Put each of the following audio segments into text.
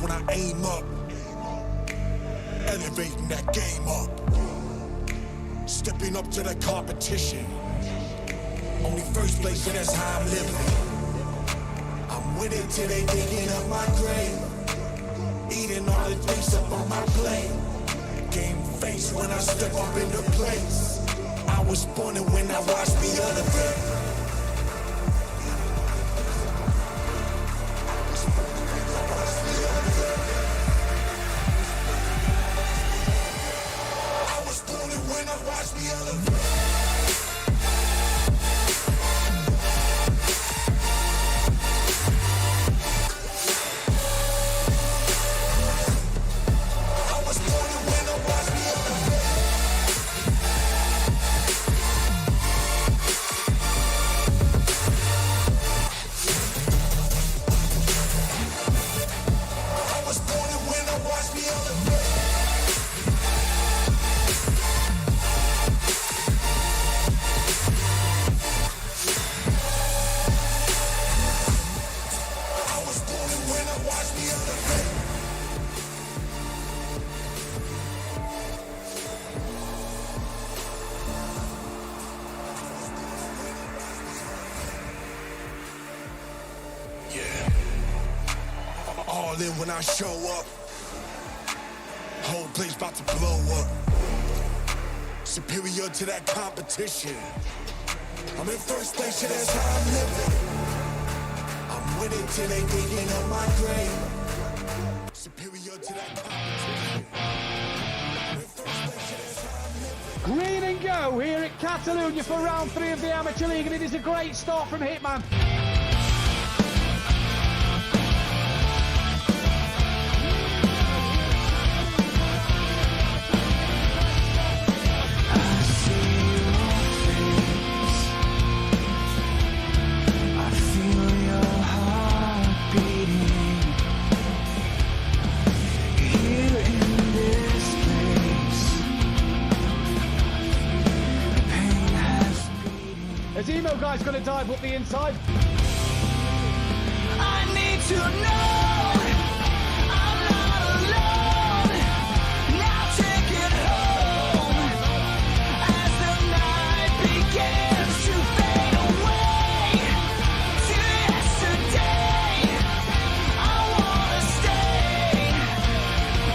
when I aim up. Elevating that game up. Stepping up to the competition. Only first place, and that's how I'm living. I'm winning till they digging up my grave. Eating all the things up on my plate. Game face when I step up into place. I was born and when I watched me elevate. I was born and when I watched me elevate. All in when I show up. Whole place about to blow up. Superior to that competition. I'm in first place, and that's how I'm living. I'm winning till they digging up my grave. Superior to that competition. I'm in first place, and that's how I'm living. Green and go here at Catalonia for round 3 of the Amateur League, and it is a great start from Hitman. As Emo Guy's going to dive up the inside. I need to know I'm not alone. Now take it home as the night begins to fade away to yesterday. I wanna stay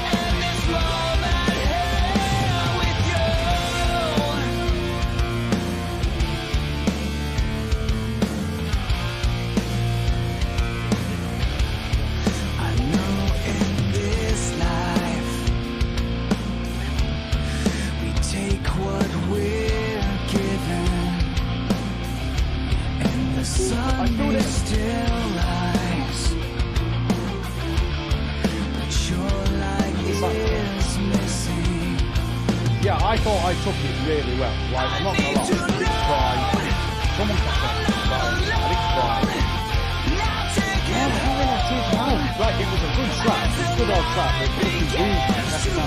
in this moment here with you. I know in this life we take what we're given, and the sun may still rise, but your light is missing. Yeah, I thought I took it really well. Like, I'm not going to lie. I did try. Someone kept saying I did try. Like, it was a good track, it was a good old track, but it was moving next time. It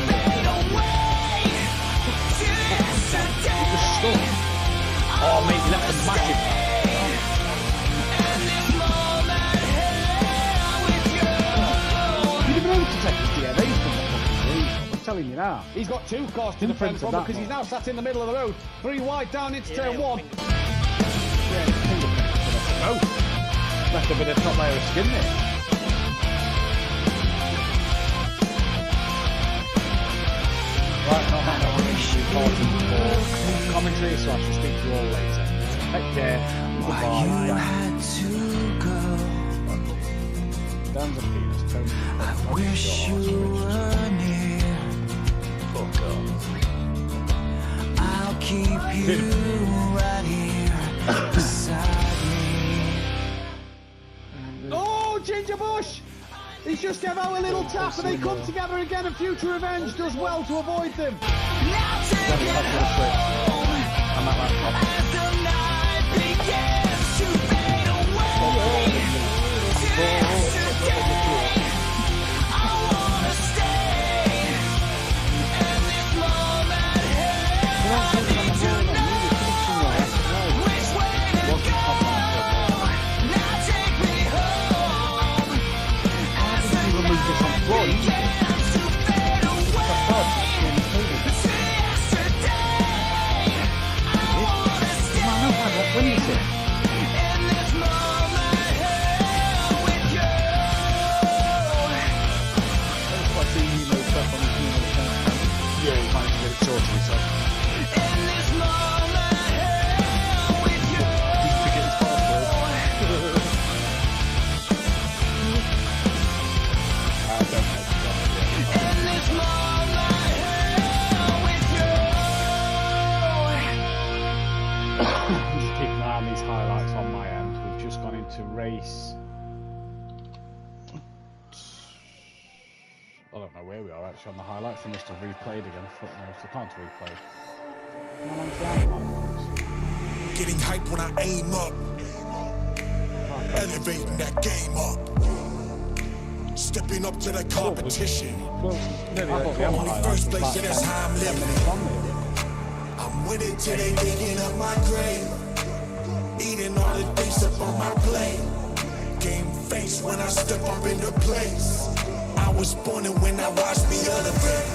was stuck. Oh, mate, that's a massive. You'd have been able to take his DNA from the fucking league, I'm telling you now. He's got 2 cars to defend from because he's now sat in the middle of the road. 3 wide down into turn 1. Yeah, no. Left a bit of top layer of skin there. Right, not that one is important for commentary, so I shall speak to you all later. Take care. Goodbye. Down the field. I wish you were near. Fuck off. I'll keep you right here beside me. Oh, Ginger Bush! He's just gave out a little tap and they come together again, and Future Revenge does well to avoid them. Now take it home as the night begins to fade away to yesterday. I wanna stay in this moment here. I need to know which way to go. Now take me home as the night begins to fade away. Just keep an eye on these highlights on my end. We've just gone into race. I don't know where we are actually on the highlights. They must have replayed again. Footnotes. They can't replay. Getting hype when I aim up. Elevating that game up. Stepping up to the competition. Only first place, and that's how I'm living. I'm winning till they digging up my grave. Eating all the things up on my plate. Game face when I step up into place. I was born and when I watched me elevate.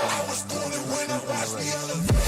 I was born and when I watched me elevate.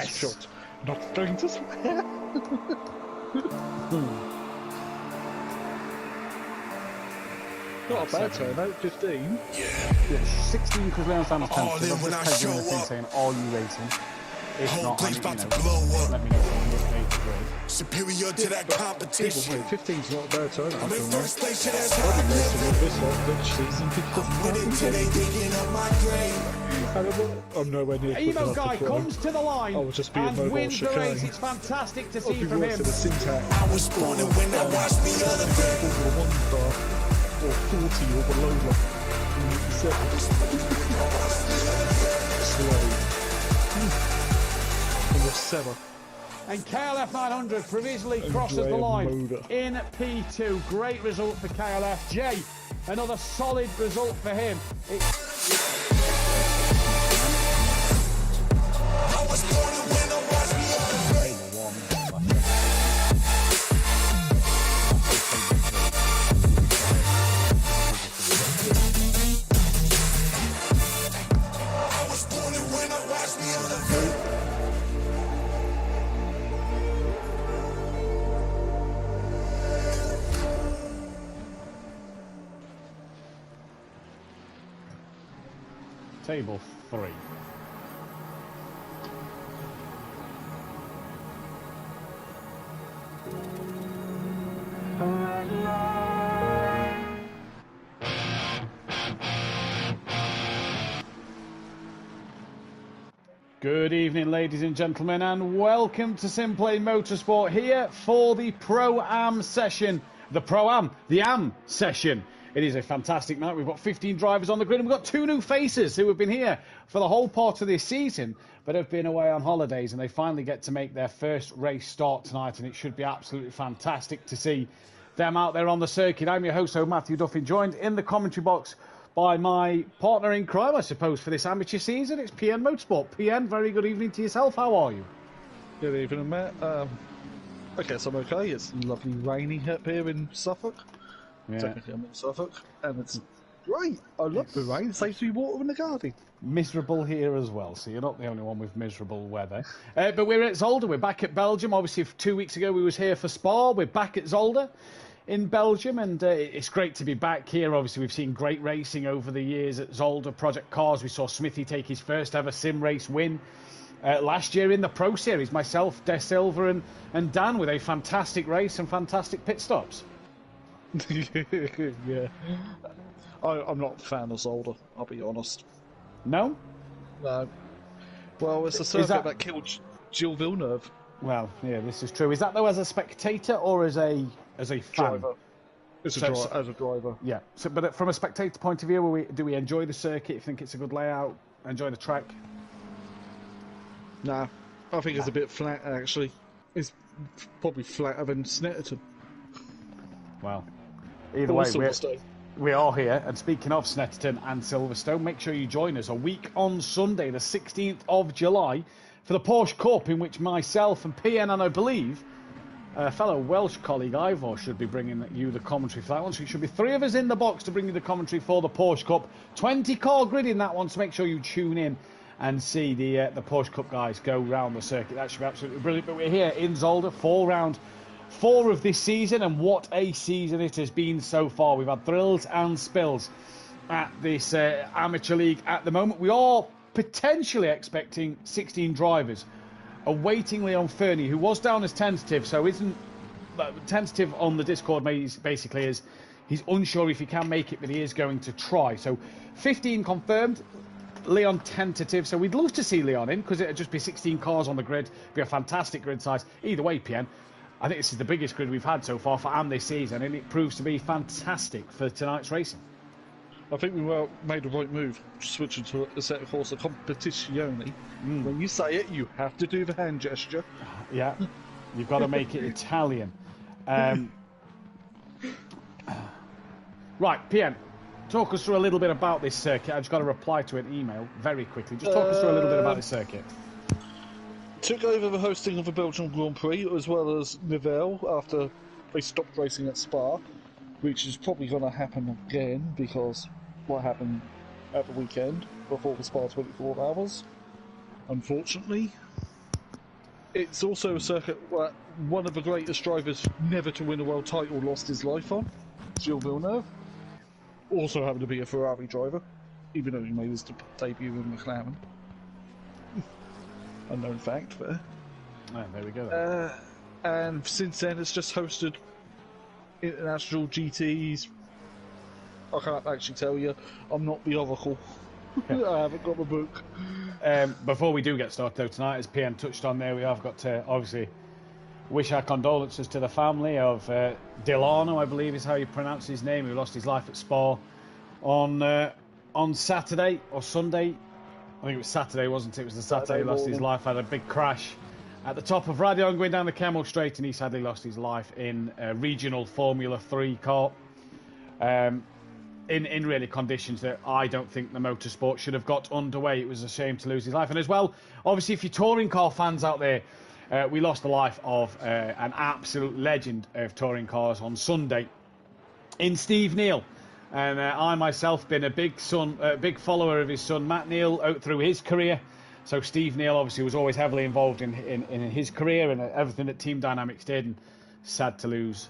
Shot. Not going to swear. Not a bad turnout, 15. Yeah, 16 because Leon Sanders 10. All in when I show up. Saying, are you racing? If Whole not, place I about mean, to blow up. let me know if you're Superior to that competition. 15's not a bad turnout. I'm in first place, and that's I've how I'm been racing living. with this lot each season. I'm winning till they digging up my grave. I'm nowhere near quick Emo enough guy to pro. comes to the line I will just be a and mobile wins the race. chicane. It's fantastic to I'll see be from worse him. than a syntax. I was born and when I watched me elevate. Formula 1 car, or 40 or below, like 7. And the 7. And KLF 900 provisionally crosses the line in P2. Great result for KLF. Jay, another solid result for him. I was born and when I watched me elevate. I was born and when I watched me elevate. Table 3. Good evening, ladies and gentlemen, and welcome to SimPlay Motorsport here for the Pro-Am session. The Pro-Am, the Am session. It is a fantastic night. We've got 15 drivers on the grid, and we've got 2 new faces who have been here for the whole part of this season, but have been away on holidays, and they finally get to make their first race start tonight, and it should be absolutely fantastic to see them out there on the circuit. I'm your host, Mathew Duffin, joined in the commentary box by my partner in crime, I suppose, for this amateur season. It's PNMotorsport. PN, very good evening to yourself. How are you? Good evening, Matt. I guess I'm okay. It's lovely rainy up here in Suffolk. Yeah. Technically I'm in Suffolk, and it's great. I love the rain. It saves me water in the garden. Miserable here as well, so you're not the only one with miserable weather. But we're at Zolder. We're back at Belgium. Obviously, 2 weeks ago we was here for Spa. We're back at Zolder in Belgium, and it's great to be back here. Obviously, we've seen great racing over the years at Zolder. Project Cars, we saw Smithy take his first ever sim race win last year in the Pro Series. Myself, De Silva and Dan with a fantastic race and fantastic pit stops. Yeah. I'm not a fan of Zolder, I'll be honest. No? No. Well, it's a circuit that killed Gilles Villeneuve. Well, yeah, this is true. Is that, though, as a spectator or as a fan? Driver. As a driver. Yeah. So, but from a spectator point of view, do we enjoy the circuit? You think it's a good layout? Enjoy the track? Nah. I think it's a bit flat, actually. It's probably flatter than Snetterton. Well, either way, We are here, and speaking of Snetterton and Silverstone, make sure you join us a week on Sunday, the 16th of July, for the Porsche Cup, in which myself and PN, and I believe a fellow Welsh colleague Ivor should be bringing you the commentary for that one. So it should be 3 of us in the box to bring you the commentary for the Porsche Cup. 20-car grid in that one, so make sure you tune in and see the Porsche Cup guys go round the circuit. That should be absolutely brilliant. But we're here in Zolder for round 4 of this season, and what a season it has been so far. We've had thrills and spills at this amateur league at the moment. We are potentially expecting 16 drivers, awaiting Leon Fernie, who was down as tentative, so isn't tentative on the Discord. Basically is he's unsure if he can make it, but he is going to try. So 15 confirmed, Leon tentative, so we'd love to see Leon in, because it'd just be 16 cars on the grid. Be a fantastic grid size either way. PN, I think this is the biggest grid we've had so far for AM this season, and it proves to be fantastic for tonight's racing. I think we made the right move, switching to a set of Corsa Competizione. When you say it, you have to do the hand gesture. Yeah, you've got to make it Italian. Right, PN, talk us through a little bit about this circuit. I've just got to reply to an email very quickly. Just talk us through a little bit about this circuit. Took over the hosting of the Belgian Grand Prix, as well as Nivelle, after they stopped racing at Spa, which is probably going to happen again, because what happened at the weekend before the Spa 24 hours, unfortunately. It's also a circuit where one of the greatest drivers never to win a world title lost his life on, Gilles Villeneuve, also happened to be a Ferrari driver, even though he made his debut in McLaren. Unknown fact there. Oh, there we go. And since then it's just hosted international GTs. I can't actually tell you. I'm not the oracle. I haven't got the book. Before we do get started though tonight, as PN touched on there, we have got to obviously wish our condolences to the family of Delano, I believe is how you pronounce his name, who lost his life at Spa on Saturday or Sunday. I think it was Saturday, wasn't it? It was the Saturday he lost his life. Had a big crash at the top of Radion going down the Kemmel Straight, and he sadly lost his life in a regional Formula 3 car. In really conditions that I don't think the motorsport should have got underway. It was a shame to lose his life. And as well, obviously, if you're touring car fans out there, we lost the life of an absolute legend of touring cars on Sunday in Steve Neal. And I myself been a big follower of his son Matt Neal out through his career. So Steve Neal obviously was always heavily involved in his career and everything that Team Dynamics did. And sad to lose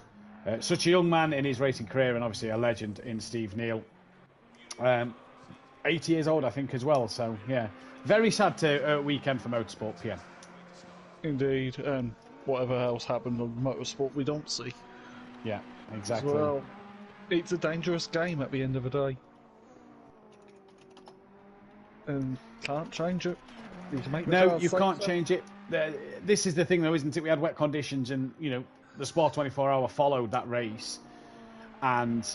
such a young man in his racing career, and obviously a legend in Steve Neal. 80 years old, I think, as well. So yeah, very sad weekend for motorsport, PN. Indeed, and whatever else happened on motorsport we don't see. Yeah, exactly. Well, it's a dangerous game at the end of the day. And can't change it. You can make no, you can't change it. This is the thing though, isn't it? We had wet conditions, and you know, the Sport 24 Hour followed that race, and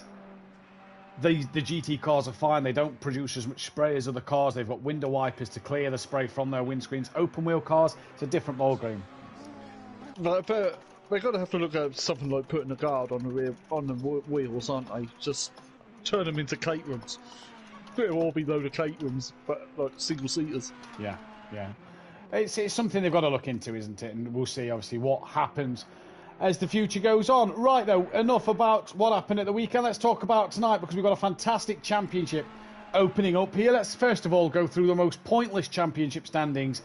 the GT cars are fine. They don't produce as much spray as other cars. They've got window wipers to clear the spray from their windscreens. Open wheel cars, it's a different ballgame. But they're going to have to look at something like putting a guard on the wheels, aren't they? Just turn them into Caterhams. It'll all be load of Caterhams, but like single seaters. Yeah. It's something they've got to look into, isn't it? And we'll see, obviously, what happens as the future goes on. Right, though, enough about what happened at the weekend. Let's talk about tonight, because we've got a fantastic championship opening up here. Let's first of all go through the most pointless championship standings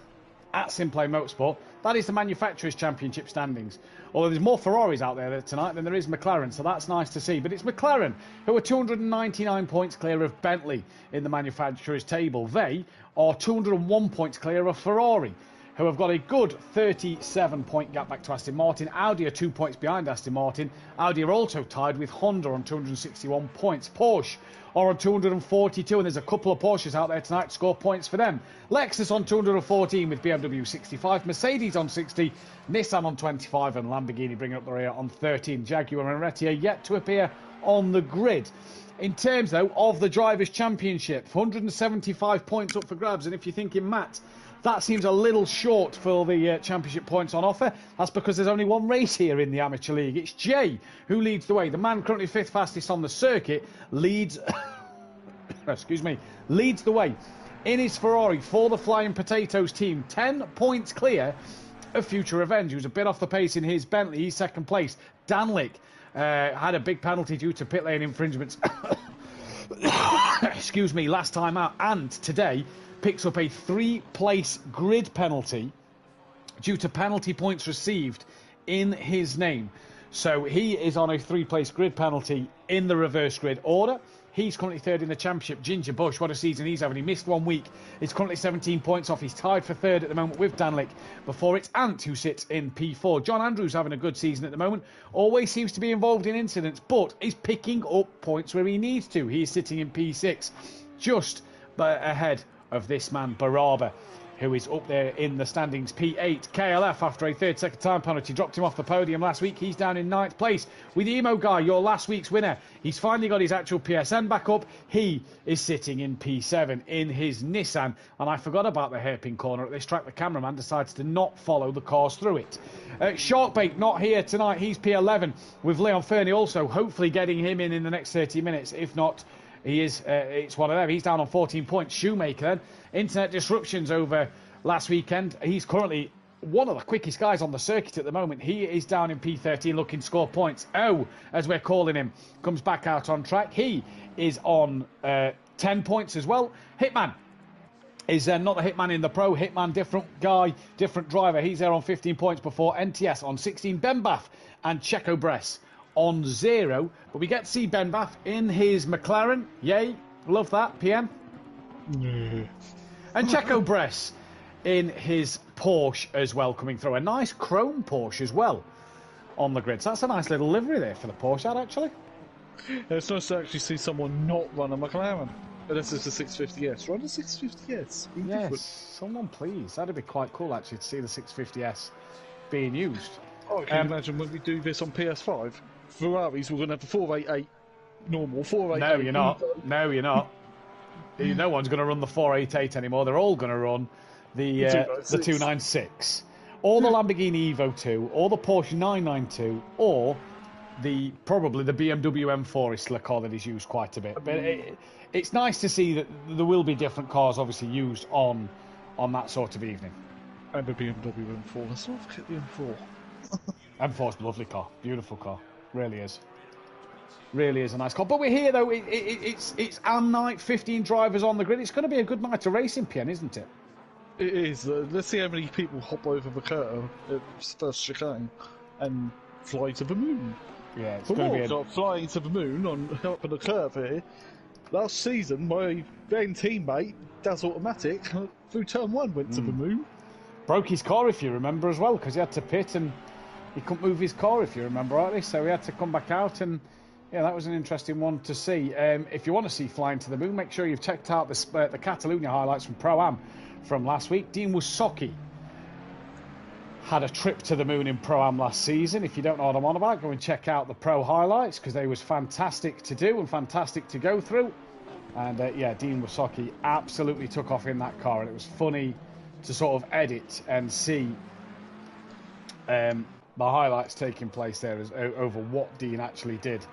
at SimPlay Motorsport. That is the Manufacturers' Championship standings. Although there's more Ferraris out there tonight than there is McLaren, so that's nice to see. But it's McLaren who are 299 points clear of Bentley in the Manufacturers' table. They are 201 points clear of Ferrari, who have got a good 37-point gap back to Aston Martin. Audi are 2 points behind Aston Martin. Audi are also tied with Honda on 261 points. Porsche are on 242, and there's a couple of Porsches out there tonight to score points for them. Lexus on 214 with BMW 65, Mercedes on 60, Nissan on 25, and Lamborghini bringing up the rear on 13. Jaguar and Areti are yet to appear on the grid. In terms, though, of the Drivers' Championship, 175 points up for grabs. And if you're thinking, Matt, that seems a little short for the championship points on offer, that's because there's only one race here in the Amateur League. It's Jay who leads the way. The man currently 5th fastest on the circuit leads... excuse me, leads the way in his Ferrari for the Flying Potatoes team. 10 points clear of future revenge. He was a bit off the pace in his Bentley. He's 2nd place. Danlick had a big penalty due to pit lane infringements. Excuse me, last time out. And today picks up a 3-place grid penalty due to penalty points received in his name. So he is on a 3-place grid penalty in the reverse grid order. He's currently 3rd in the championship. Ginger Bush, what a season he's having. He missed 1 week. He's currently 17 points off. He's tied for 3rd at the moment with Danlick. Before it's Ant who sits in P4. John Andrews having a good season at the moment. Always seems to be involved in incidents, but is picking up points where he needs to. He's sitting in P6, just ahead of this man, Baraba, who is up there in the standings. P8, KLF, after a 3rd second time penalty, dropped him off the podium last week. He's down in 9th place. With Emo Guy, your last week's winner, he's finally got his actual PSN back up. He is sitting in P7 in his Nissan. And I forgot about the hairpin corner at this track. The cameraman decides to not follow the cars through it. Sharkbait, not here tonight. He's P11 with Leon Fernie also, hopefully getting him in the next 30 minutes. If not, he is. It's one of them. He's down on 14 points. Shoemaker then. Internet disruptions over last weekend. He's currently one of the quickest guys on the circuit at the moment. He is down in P13 looking to score points. Oh, as we're calling him, comes back out on track. He is on 10 points as well. Hitman is not the Hitman in the Pro. Hitman, different guy, different driver. He's there on 15 points before NTS on 16. Ben Bath and Checo Bress on 0. But we get to see Ben Bath in his McLaren. Yay, love that, PM. And Checo Bress in his Porsche as well, coming through. A nice chrome Porsche as well on the grid. So that's a nice little livery there for the Porsche, that actually. It's nice to actually see someone not run a McLaren. Unless it's a 650S. Run a 650S. Yes, different. Someone please. That'd be quite cool actually to see the 650S being used. Oh, can you imagine when we do this on PS5? Ferraris, we're going to have a 488 normal, 488. No, you're not. No, you're not. No one's going to run the 488 anymore. They're all going to run the 296, or the Lamborghini Evo 2, or the Porsche 992, or probably the BMW M4 is still a car that is used quite a bit. But it's nice to see that there will be different cars obviously used on that sort of evening. And the BMW M4. Let's not forget the M4. M4's a lovely car, beautiful car, really is. Really is a nice car. But we're here though. It's AM night, 15 drivers on the grid. It's going to be a good night of racing, PN, isn't it? It is. Let's see how many people hop over the curve at first chicane and fly to the moon. Yeah, it's going to be flying to the moon on the curve here. Last season, my then teammate, Daz Automatic, through turn 1 went to the moon. Broke his car, if you remember, as well, because he had to pit and he couldn't move his car, if you remember rightly. So he had to come back out, and yeah, that was an interesting one to see. If you want to see Flying to the Moon, make sure you've checked out the Catalunya highlights from Pro-Am from last week. Dean Wysocki had a trip to the moon in Pro-Am last season. If you don't know what I'm on about, go and check out the Pro highlights, because they was fantastic to do and fantastic to go through. And yeah, Dean Wysocki absolutely took off in that car, and it was funny to sort of edit and see the highlights taking place there over what Dean actually did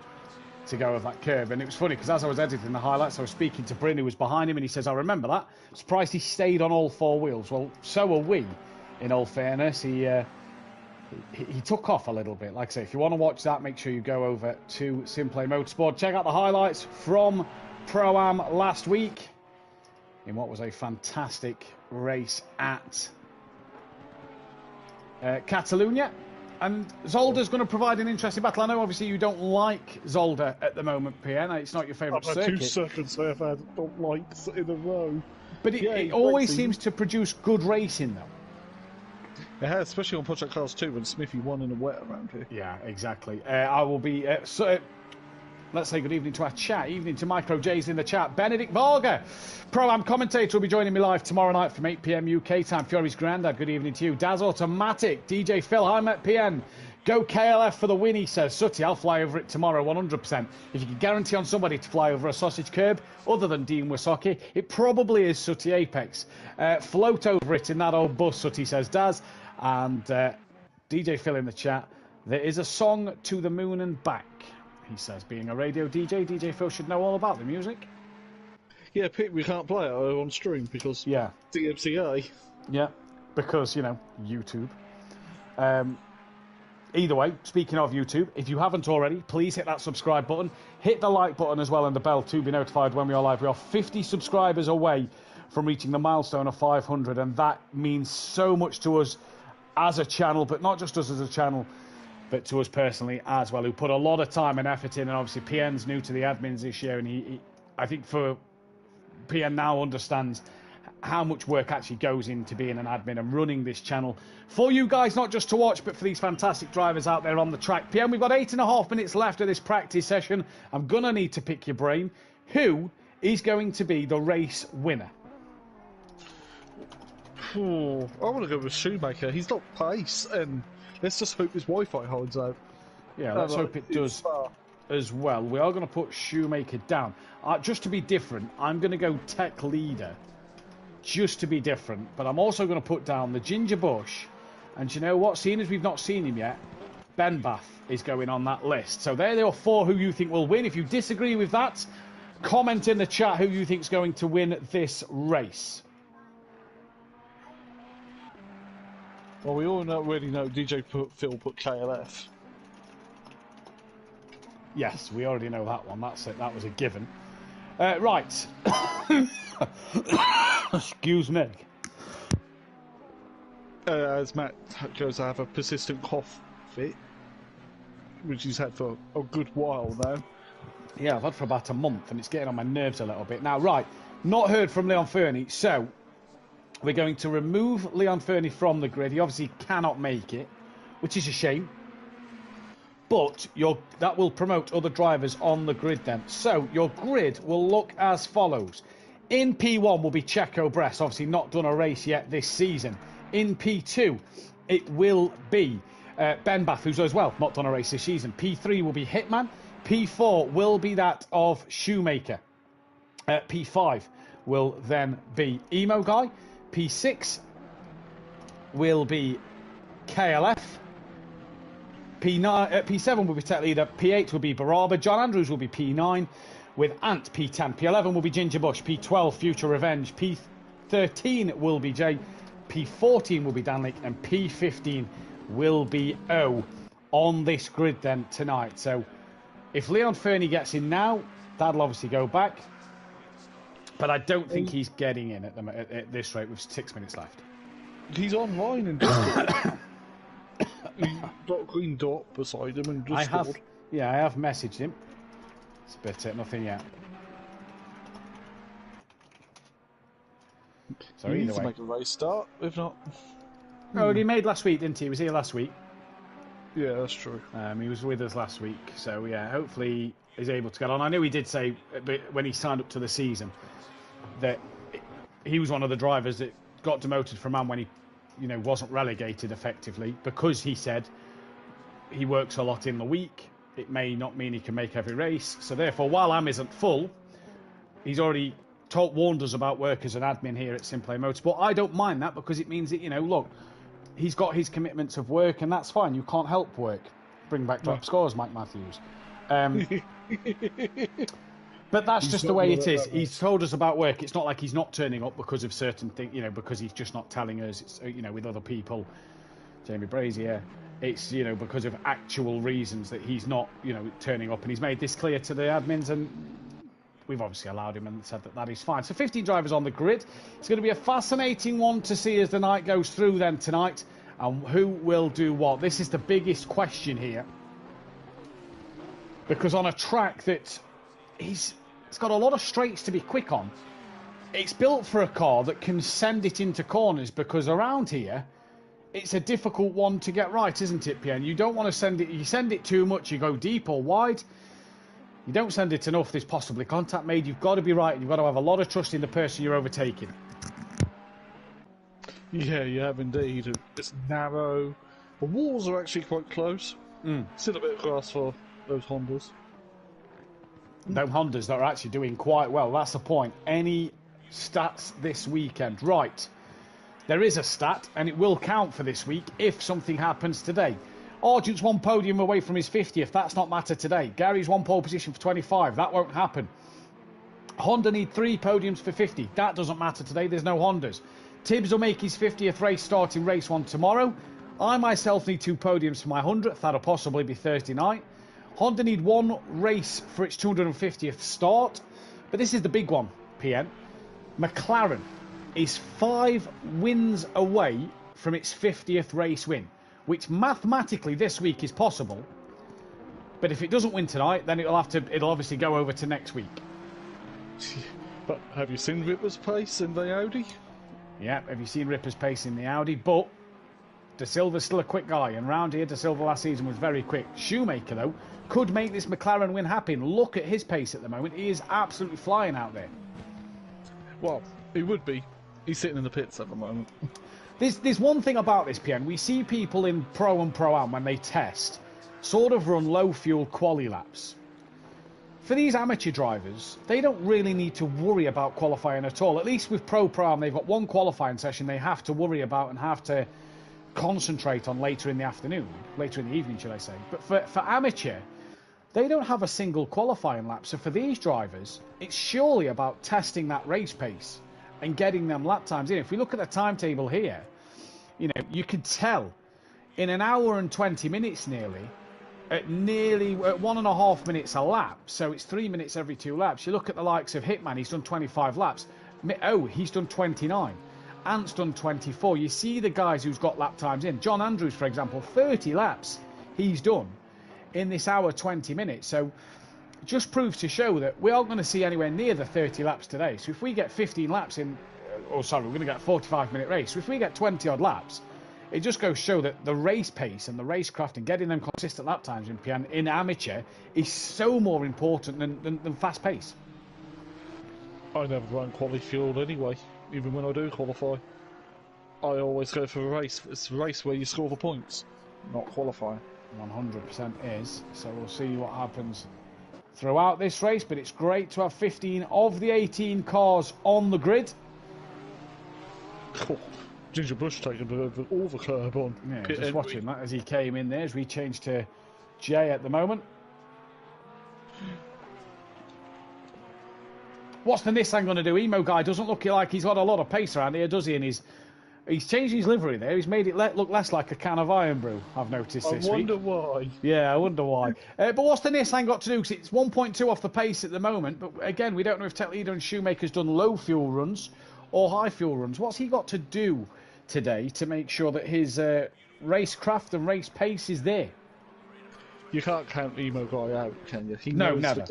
to go with that curve. And it was funny because as I was editing the highlights, I was speaking to Bryn, who was behind him, and he says, I remember that. Surprised he stayed on all 4 wheels. Well, so are we, in all fairness. He took off a little bit. Like I say, if you want to watch that, make sure you go over to SimPlay Motorsport. Check out the highlights from Pro-Am last week in what was a fantastic race at Catalunya. And Zolder's going to provide an interesting battle. I know, obviously, you don't like Zolder at the moment, PN. It's not your favourite circuit. I've had 2 circuits I've had don't like in a row. But it always seems to produce good racing, though. It has, especially on Project Cars 2 when Smithy won in the wet around here. Yeah, exactly. I will be... let's say good evening to our chat. Evening to Micro J's in the chat. Benedict Varga, Pro-Am commentator, will be joining me live tomorrow night from 8 PM UK time. Fury's Grandad, good evening to you. Daz Automatic, DJ Phil, hi Met PN. Go KLF for the win, he says. Sooty, I'll fly over it tomorrow, 100%. If you can guarantee on somebody to fly over a sausage curb, other than Dean Wysocki, it probably is Sooty Apex. Float over it in that old bus, Sooty says Daz. And DJ Phil in the chat, there is a song to the moon and back, he says. Being a radio DJ Phil should know all about the music. Yeah, we can't play it on stream because DMCA. Yeah, because, YouTube. Either way, speaking of YouTube, if you haven't already, please hit that subscribe button. Hit the like button as well and the bell to be notified when we are live. We are 50 subscribers away from reaching the milestone of 500, and that means so much to us as a channel, but not just us as a channel, but to us personally as well, who put a lot of time and effort in. And obviously PN's new to the admins this year, and I think PN now understands how much work actually goes into being an admin and running this channel for you guys, not just to watch, but for these fantastic drivers out there on the track. PM, we've got 8.5 minutes left of this practice session. I'm going to need to pick your brain. Who is going to be the race winner? I want to go with Shoemaker. He's not pace, and let's just hope his Wi-Fi holds out. Yeah, let's hope it does as well. We are going to put Shoemaker down. Just to be different, I'm going to go tech leader. Just to be different, but I'm also going to put down the Ginger Bush, and you know what, seeing as we've not seen him yet, Ben Bath is going on that list. So there are 4 who you think will win. If you disagree with that, comment in the chat who you think is going to win this race. Well, we all already know DJ Phil put KLF. Yes, we already know that one. That's it. That was a given. Right. Excuse me. As Matt goes to have a persistent cough fit, which he's had for a good while now. Yeah, I've had for about a month, and it's getting on my nerves a little bit. Now, right, not heard from Leon Fernie, so we're going to remove Leon Fernie from the grid. He obviously cannot make it, which is a shame. But that will promote other drivers on the grid then. So your grid will look as follows. In P1 will be Checo Bress, obviously not done a race yet this season. In P2, it will be Ben Bath, who's as well not done a race this season. P3 will be Hitman. P4 will be that of Shoemaker. P5 will then be Emo Guy. P6 will be KLF. P7 will be Tech Leader. P8 will be Baraba. John Andrews will be P9 with Ant. P10. P11 will be Ginger Bush. P12 Future Revenge. P13 will be Jay. P14 will be Danlick. And P15 will be O on this grid then tonight. So if Leon Fernie gets in now, that'll obviously go back. But I don't think he's getting in at this rate with 6 minutes left. He's online and just he's got a green dot beside him and just scored. I have messaged him. But nothing yet. So he either needs to way. make a race start, if not. Oh, he made last week, didn't he? He was here last week. Yeah, that's true. He was with us last week, so yeah, hopefully he's able to get on. I know he did say when he signed up to the season that he was one of the drivers that got demoted from Man when he, wasn't relegated effectively, because he said he works a lot in the week. It may not mean he can make every race, so therefore, while AM isn't full, he's already warned us about work as an admin here at SimPlay Motorsport. I don't mind that, because it means that, look, he's got his commitments of work, and that's fine. You can't help work. Bring back drop scores, Mike Matthews. But that's just the way it is. He's told us about work. It's not like he's not turning up because of certain things, because he's just not telling us. It's, with other people, Jamie Brazier, it's, because of actual reasons that he's not, turning up. And he's made this clear to the admins, and we've obviously allowed him and said that is fine. So 15 drivers on the grid. It's going to be a fascinating one to see as the night goes through then tonight, and who will do what. This is the biggest question here, because on a track that it's got a lot of straights to be quick on, it's built for a car that can send it into corners, because around here it's a difficult one to get right, isn't it, PN? You don't want to send it, you send it too much, you go deep or wide. You don't send it enough, there's possibly contact made. You've got to be right, and you've got to have a lot of trust in the person you're overtaking. Yeah, you have indeed. It's narrow, The walls are actually quite close. Still a bit of grass for those Hondas. No Hondas that are actually doing quite well. That's the point. Any stats this weekend? Right. There is a stat, and it will count for this week if something happens today. Argent's one podium away from his 50th. That's not matter today. Gary's one pole position for 25. That won't happen. Honda need 3 podiums for 50. That doesn't matter today. There's no Hondas. Tibbs will make his 50th race starting race 1 tomorrow. I myself need 2 podiums for my 100th. That'll possibly be Thursday night. Honda need 1 race for its 250th start. But this is the big one, PN. McLaren is 5 wins away from its 50th race win, which mathematically this week is possible. But if it doesn't win tonight, then it'll obviously go over to next week. But have you seen Ripper's pace in the Audi? Yeah, have you seen Ripper's pace in the Audi? But De Silva's still a quick guy, and round here De Silva last season was very quick. Shoemaker, though, could make this McLaren win happen. Look at his pace at the moment. He is absolutely flying out there. Well, he would be. He's sitting in the pits at the moment. There's one thing about this, PN. We see people in Pro and Pro-Am, when they test, sort of run low-fuel quali laps. For these amateur drivers, they don't really need to worry about qualifying at all. At least with Pro-Am, they've got one qualifying session they have to worry about and have to concentrate on later in the afternoon. Later in the evening, should I say. But for amateur, they don't have a single qualifying lap. So for these drivers, it's surely about testing that race pace and getting them lap times in. If we look at the timetable here, you know, you could tell in an hour and 20 minutes at 1.5 minutes a lap, so it's 3 minutes every 2 laps. You look at the likes of Hitman, he's done 25 laps. He's done 29. Ant's done 24. You see the guys who's got lap times in. John Andrews, for example, 30 laps he's done in this hour 20 minutes. So just proves to show that we aren't going to see anywhere near the 30 laps today. So if we get 15 laps in, we're going to get a 45-minute race. So if we get 20-odd laps, it just goes to show that the race pace and the racecraft and getting them consistent lap times in amateur is so more important than fast pace. I never run quali fuel anyway, even when I do qualify. I always go for the race. It's the race where you score the points, not qualifying. 100% is. So we'll see what happens throughout this race, but it's great to have 15 of the 18 cars on the grid. Cool. Ginger Bush taking all the curb on. Yeah, just watching that as he came in there, as we change to Jay at the moment. What's the Nissan going to do? Emo Guy doesn't look like he's got a lot of pace around here, does he? And he's changed his livery there. He's made it look less like a can of Iron Brew, I've noticed this week. I wonder why. Yeah, I wonder why. But what's the Nissan got to do? Because it's 1.2 off the pace at the moment. But again, we don't know if Tech Leader and Shoemaker's done low fuel runs or high fuel runs. What's he got to do today to make sure that his racecraft and race pace is there? You can't count Emo Guy out, can you? Never.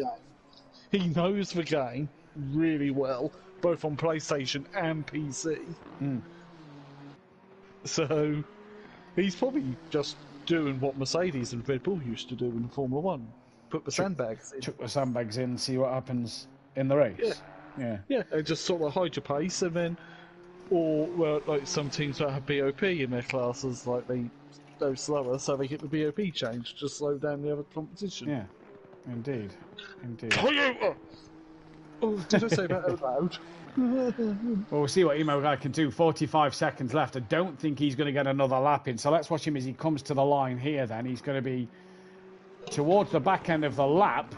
He knows the game really well, both on PlayStation and PC. So he's probably just doing what Mercedes and Red Bull used to do in Formula 1. Put the sandbags in. Chuck the sandbags in, see what happens in the race. Yeah, and just sort of hide your pace, and then, or well, like some teams that have BOP in their classes, like they go slower, so they get the BOP change to slow down the other competition. Yeah, indeed. Toyota! Oh, did I say that out loud? Well, we'll see what Emo Guy can do. 45 seconds left. I don't think he's going to get another lap in. So let's watch him as he comes to the line here then. He's going to be towards the back end of the lap.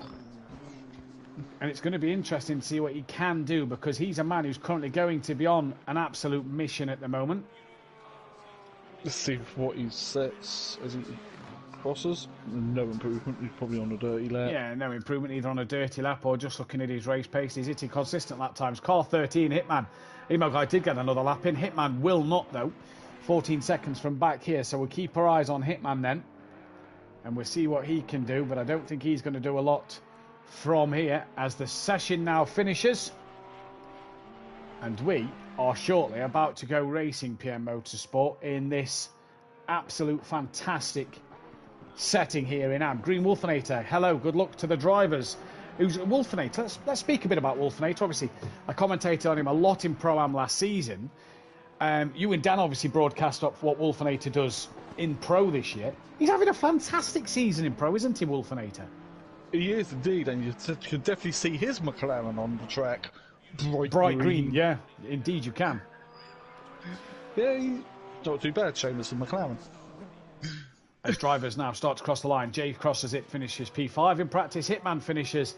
And it's going to be interesting to see what he can do, because he's a man who's currently going to be on an absolute mission at the moment. Let's see what he sets as he crosses. No improvement. He's probably on a dirty lap. Yeah, no improvement either on a dirty lap or just looking at his race pace. He's hitting consistent lap times. Car 13, Hitman. Emo Guy did get another lap in. Hitman will not, though. 14 seconds from back here. So we'll keep our eyes on Hitman then. And we'll see what he can do. But I don't think he's going to do a lot from here as the session now finishes. And we are shortly about to go racing PNMotorsport in this absolute fantastic setting here in Am. Green Wolfinator, hello, good luck to the drivers. Who's Wolfinator? Let's speak a bit about Wolfinator. Obviously, I commentated on him a lot in Pro-Am last season. You and Dan obviously broadcast up what Wolfinator does in Pro this year. He's having a fantastic season in Pro, isn't he, Wolfinator? He is indeed, and you can definitely see his McLaren on the track. Bright green, yeah. Indeed you can. Yeah, he's not too bad, Seamus and McLaren. As drivers now start to cross the line, Jay crosses it, finishes P5 in practice. Hitman finishes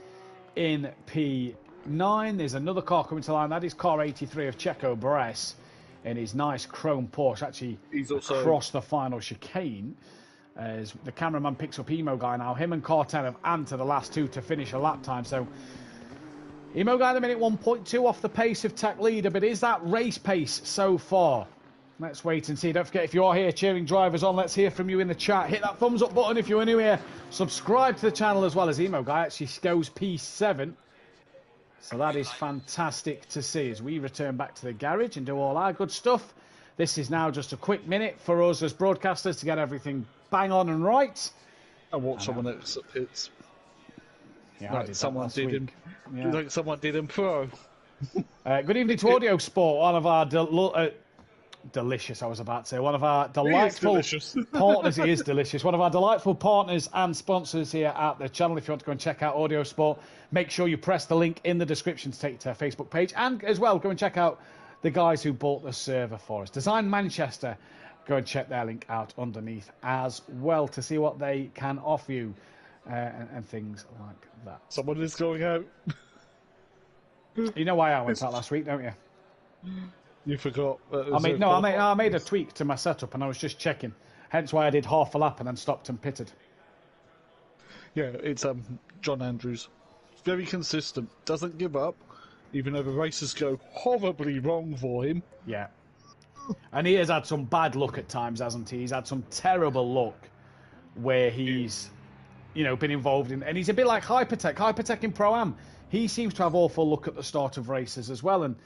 in P9. There's another car coming to the line. That is car 83 of Checo Perez in his nice chrome Porsche. Actually, he's also across the final chicane. As the cameraman picks up Emo Guy now. Him and car 10 have entered the last two to finish a lap time. So Emo Guy at the minute 1.2 off the pace of Tech Leader. But is that race pace so far? Let's wait and see. Don't forget, if you are here cheering drivers on, let's hear from you in the chat. Hit that thumbs up button if you are new here. Subscribe to the channel as well. As Emo Guy actually goes P7. So that is fantastic to see as we return back to the garage and do all our good stuff. This is now just a quick minute for us as broadcasters to get everything bang on and right. I watched someone else at pits. Yeah, like someone did in, like someone did in Pro. Good evening to Audio Sport, one of our delicious, I was about to say, one of our delightful partners. It is delicious. One of our delightful partners and sponsors here at the channel. If you want to go and check out Audio Sport, make sure you press the link in the description to take to their Facebook page, and as well go and check out the guys who bought the server for us, Design Manchester. Go and check their link out underneath as well to see what they can offer you and things like that. Someone is going out. You know why I went out last week, don't you? You forgot. I made a tweak to my setup and I was just checking. Hence why I did half a lap and then stopped and pitted. Yeah, it's John Andrews. Very consistent. Doesn't give up, even though the races go horribly wrong for him. Yeah. And he has had some bad luck at times, hasn't he? He's had some terrible luck where he's, been involved in... And he's a bit like Hypertech. Hypertech in Pro-Am. He seems to have awful luck at the start of races as well. And,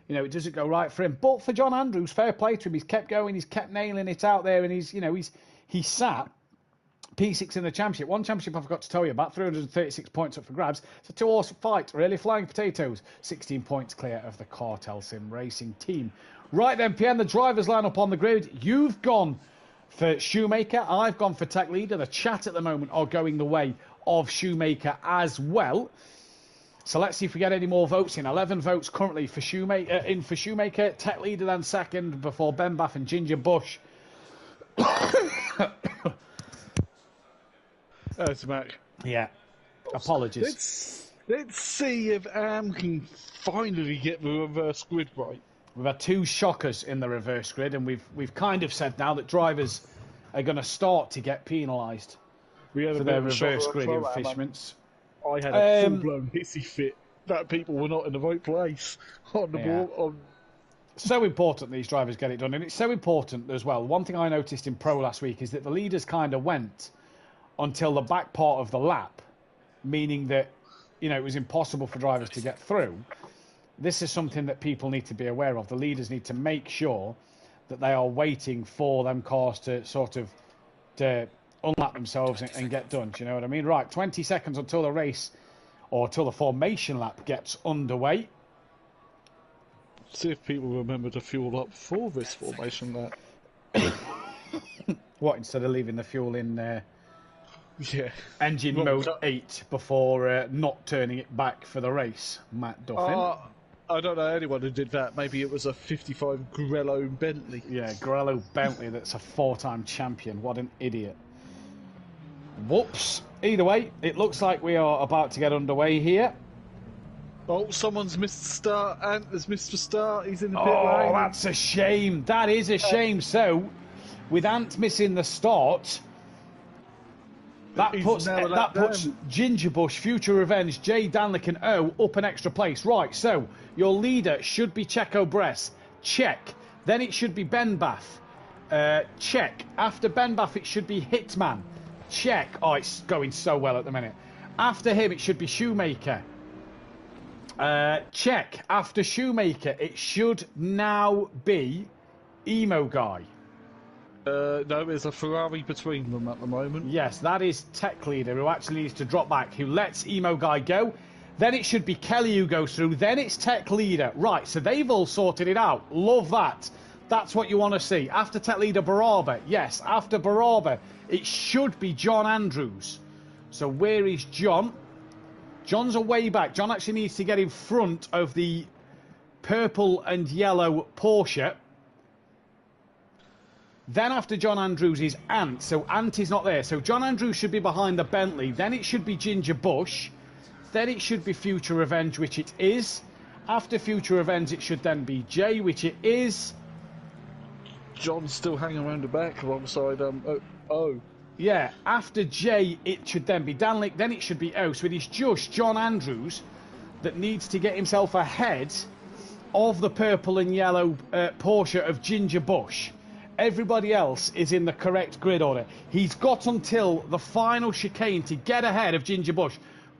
it doesn't go right for him. But for John Andrews, fair play to him. He's kept going. He's kept nailing it out there. And he's sat P6 in the championship. One championship I forgot to tell you about. 336 points up for grabs. It's a two-horse fight, really. Flying potatoes. 16 points clear of the Cartel Sim Racing team. Right then, PN, the drivers line up on the grid. You've gone for Shoemaker. I've gone for Tech Leader. The chat at the moment are going the way of Shoemaker as well. So let's see if we get any more votes in. 11 votes currently for Shoemaker. Tech Leader then second before Ben Baff and Ginger Bush. That's Mac. Yeah. Apologies. Let's see if Am can finally get the reverse grid right. We've had two shockers in the reverse grid, and we've kind of said now that drivers are going to start to get penalised for their reverse grid infringements. I had a full-blown hissy fit that people were not in the right place on the ball. So important these drivers get it done, and it's so important as well. One thing I noticed in Pro last week is that the leaders kind of went until the back part of the lap, meaning that it was impossible for drivers to get through. This is something that people need to be aware of. The leaders need to make sure that they are waiting for them cars to sort of to unlap themselves and get done. Do you know what I mean? Right, 20 seconds until the race or till the formation lap gets underway. See if people remember to fuel up for this formation lap. What, instead of leaving the fuel in engine Well, mode 8 before not turning it back for the race, Matt Duffin? I don't know anyone who did that. Maybe it was a 55 Grello Bentley. Yeah, Grello Bentley, that's a 4-time champion. What an idiot. Whoops. Either way, it looks like we are about to get underway here. Oh, someone's missed the start. Ant has missed the start. He's in the pit lane. Oh, that's a shame. That is a shame. So, with Ant missing the start, that puts Gingerbush, Future Revenge, Jay Danlick and O up an extra place. Right, so your leader should be Checo Perez. Check. Then it should be Ben Baff. Check. After Ben Baff, it should be Hitman. Check. Oh, it's going so well at the minute. After him, it should be Shoemaker. Check. After Shoemaker, it should now be Emo Guy. No, there's a Ferrari between them at the moment. Yes, that is Tech Leader, who actually needs to drop back, who lets Emo Guy go. Then it should be Kelly who goes through. Then it's Tech Leader. Right, so they've all sorted it out. Love that. That's what you want to see. After tech leader Baraba, yes, after Baraba, it should be John Andrews. So where is John? John's away back. John actually needs to get in front of the purple and yellow Porsche. Then after John Andrews is Ant. So Ant is not there. So John Andrews should be behind the Bentley. Then it should be Ginger Bush. Then it should be Future Revenge, which it is. After Future Revenge, it should then be Jay, which it is. John's still hanging around the back alongside O. Yeah, after J, it should then be Danlick, then it should be O. So it is just John Andrews that needs to get himself ahead of the purple and yellow Porsche of Ginger Bush. Everybody else is in the correct grid order. He's got until the final chicane to get ahead of Ginger Bush.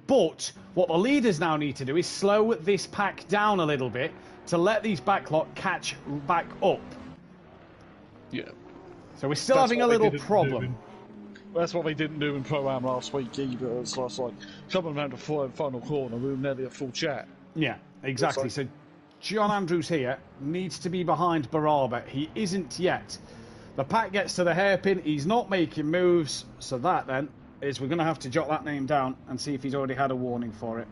But what the leaders now need to do is slow this pack down a little bit to let these backlot catch back up. Yeah. So we're still having a little problem. That's what they didn't do in Pro-Am last week either. It's like coming around the final corner, we were nearly a full chat. Yeah, exactly. So John Andrews here needs to be behind Baraba. He isn't yet. The pack gets to the hairpin. He's not making moves. So that then is we're going to have to jot that name down and see if he's already had a warning for it.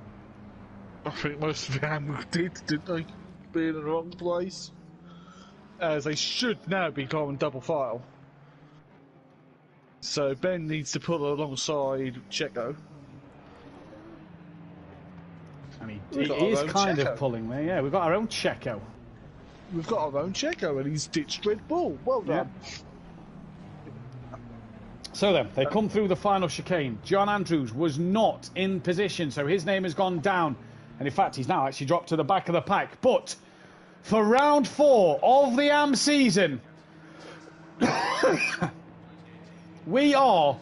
I think most of them did, didn't they? Be in the wrong place. As they should now be going double file. So Ben needs to pull alongside Checo. And he is kind of pulling there, yeah. We've got our own Checo. We've got our own Checo, and he's ditched Red Bull. Well done. Yeah. So then, they come through the final chicane. John Andrews was not in position, so his name has gone down. And in fact, he's now actually dropped to the back of the pack. But for round 4 of the AM season, we are...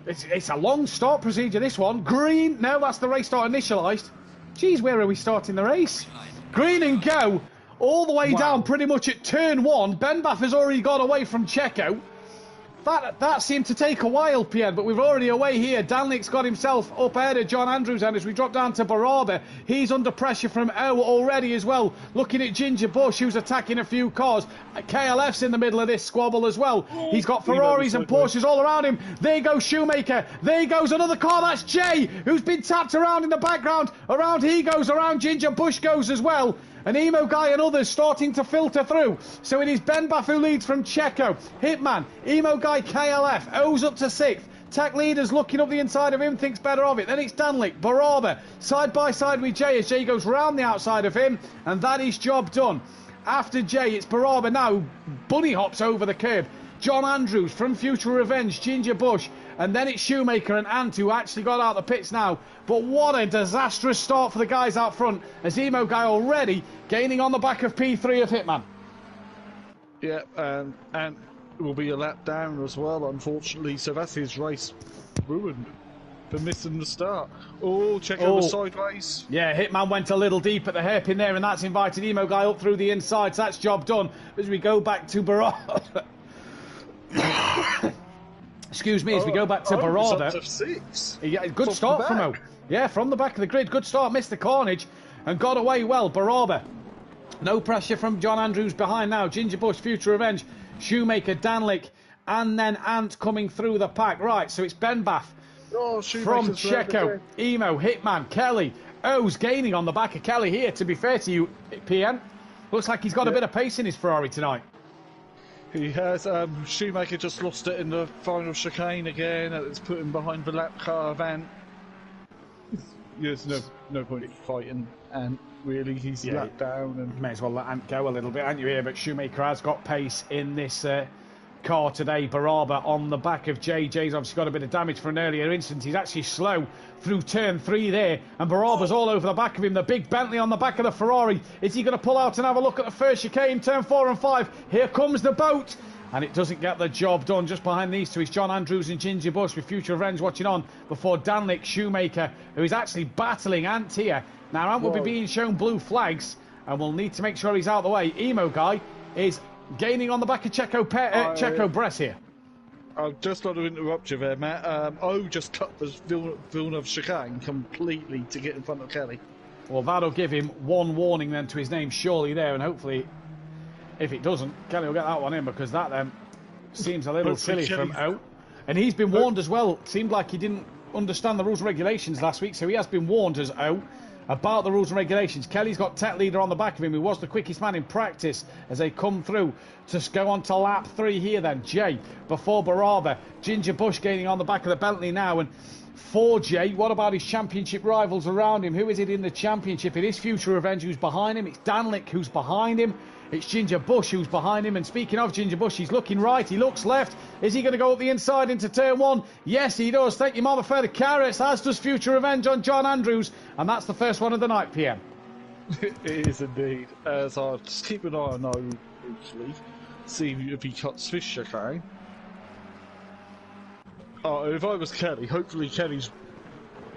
It's a long start procedure, this one. Green. No, that's the race start initialised. Geez, where are we starting the race? Green and go all the way down pretty much at turn 1. Ben Baff has already got away from Checo. That seemed to take a while, Pierre, but we're already away here. Danlick's got himself up ahead of John Andrews, and as we drop down to Baraba, he's under pressure from O already as well. Looking at Ginger Bush, who's attacking a few cars. KLF's in the middle of this squabble as well. He's got Ferraris and Porsches all around him. There goes Shoemaker. There goes another car. That's Jay, who's been tapped around in the background. Around he goes. Around Ginger Bush goes as well. And Emo Guy and others starting to filter through. So it is Ben Baff who leads from Checo. Hitman, Emo Guy, KLF. O's up to 6th. Tech Leader's looking up the inside of him, thinks better of it. Then it's Danlick, Baraba, side by side with Jay as Jay goes round the outside of him. And that is job done. After Jay, it's Baraba now. Bunny hops over the curb. John Andrews from Future Revenge, Ginger Bush. And then it's Shoemaker and Ant who actually got out the pits now. But what a disastrous start for the guys out front as Emo Guy already gaining on the back of P3 of Hitman. Yeah, and will be a lap down as well, unfortunately. So that's his race ruined for missing the start. Oh, Checo was sideways. Yeah, Hitman went a little deep at the hairpin there, and that's invited Emo Guy up through the inside. So that's job done. As we go back to Barada. Excuse me, as we go back to Barada. Yeah, good start from O. Yeah, from the back of the grid. Good start. Missed the carnage and got away well. Baraba. No pressure from John Andrews behind now. Ginger Bush, Future Revenge, Shoemaker, Danlick, and then Ant coming through the pack. Right, so it's Ben Baff from Checo, Emo, Hitman, Kelly. O's gaining on the back of Kelly here, to be fair to you, PN. Looks like he's got a bit of pace in his Ferrari tonight. He has. Shoemaker just lost it in the final chicane again. It's put him behind the lap car of Ant. There's no point in fighting Ant, really. He's lapped down. And may as well let Ant go a little bit, aren't you here? But Shoemaker has got pace in this car today. Baraba on the back of Jay. Jay's obviously got a bit of damage for an earlier instance. He's actually slow through turn 3 there. And Baraba's all over the back of him. The big Bentley on the back of the Ferrari. Is he going to pull out and have a look at the first chicane? Turn 4 and 5. Here comes the boat. And it doesn't get the job done. Just behind these two is John Andrews and Ginger Bush with Future Revenge watching on before Danlick, Shoemaker, who is actually battling Ant here. Now Ant will be being shown blue flags and we'll need to make sure he's out of the way. Emo Guy is gaining on the back of Checo Bress here. I've just got to interrupt you there, Matt. O just cut the Villeneuve chicane completely to get in front of Kelly. Well, that'll give him one warning then to his name surely there, and hopefully If it doesn't, Kelly will get that one in, because that then seems a little silly from Kelly. O. And he's been warned as well. It seemed like he didn't understand the rules and regulations last week, so he has been warned as O about the rules and regulations. Kelly's got Tech Leader on the back of him, who was the quickest man in practice as they come through to go on to lap 3 here then. Jay before Baraba. Ginger Bush gaining on the back of the Bentley now, and for Jay, what about his championship rivals around him? Who is it in the championship? It is Future Revenge who's behind him. It's Danlick who's behind him. It's Ginger Bush who's behind him. And speaking of Ginger Bush, he's looking right, he looks left. Is he going to go up the inside into turn 1? Yes, he does. Thank you, Mama, for the carrots, as does Future Revenge on John Andrews. And that's the first one of the night, PM. It is indeed. As I just keep an eye on O, briefly, see if he cuts this chicane. If I was Kelly, hopefully Kelly's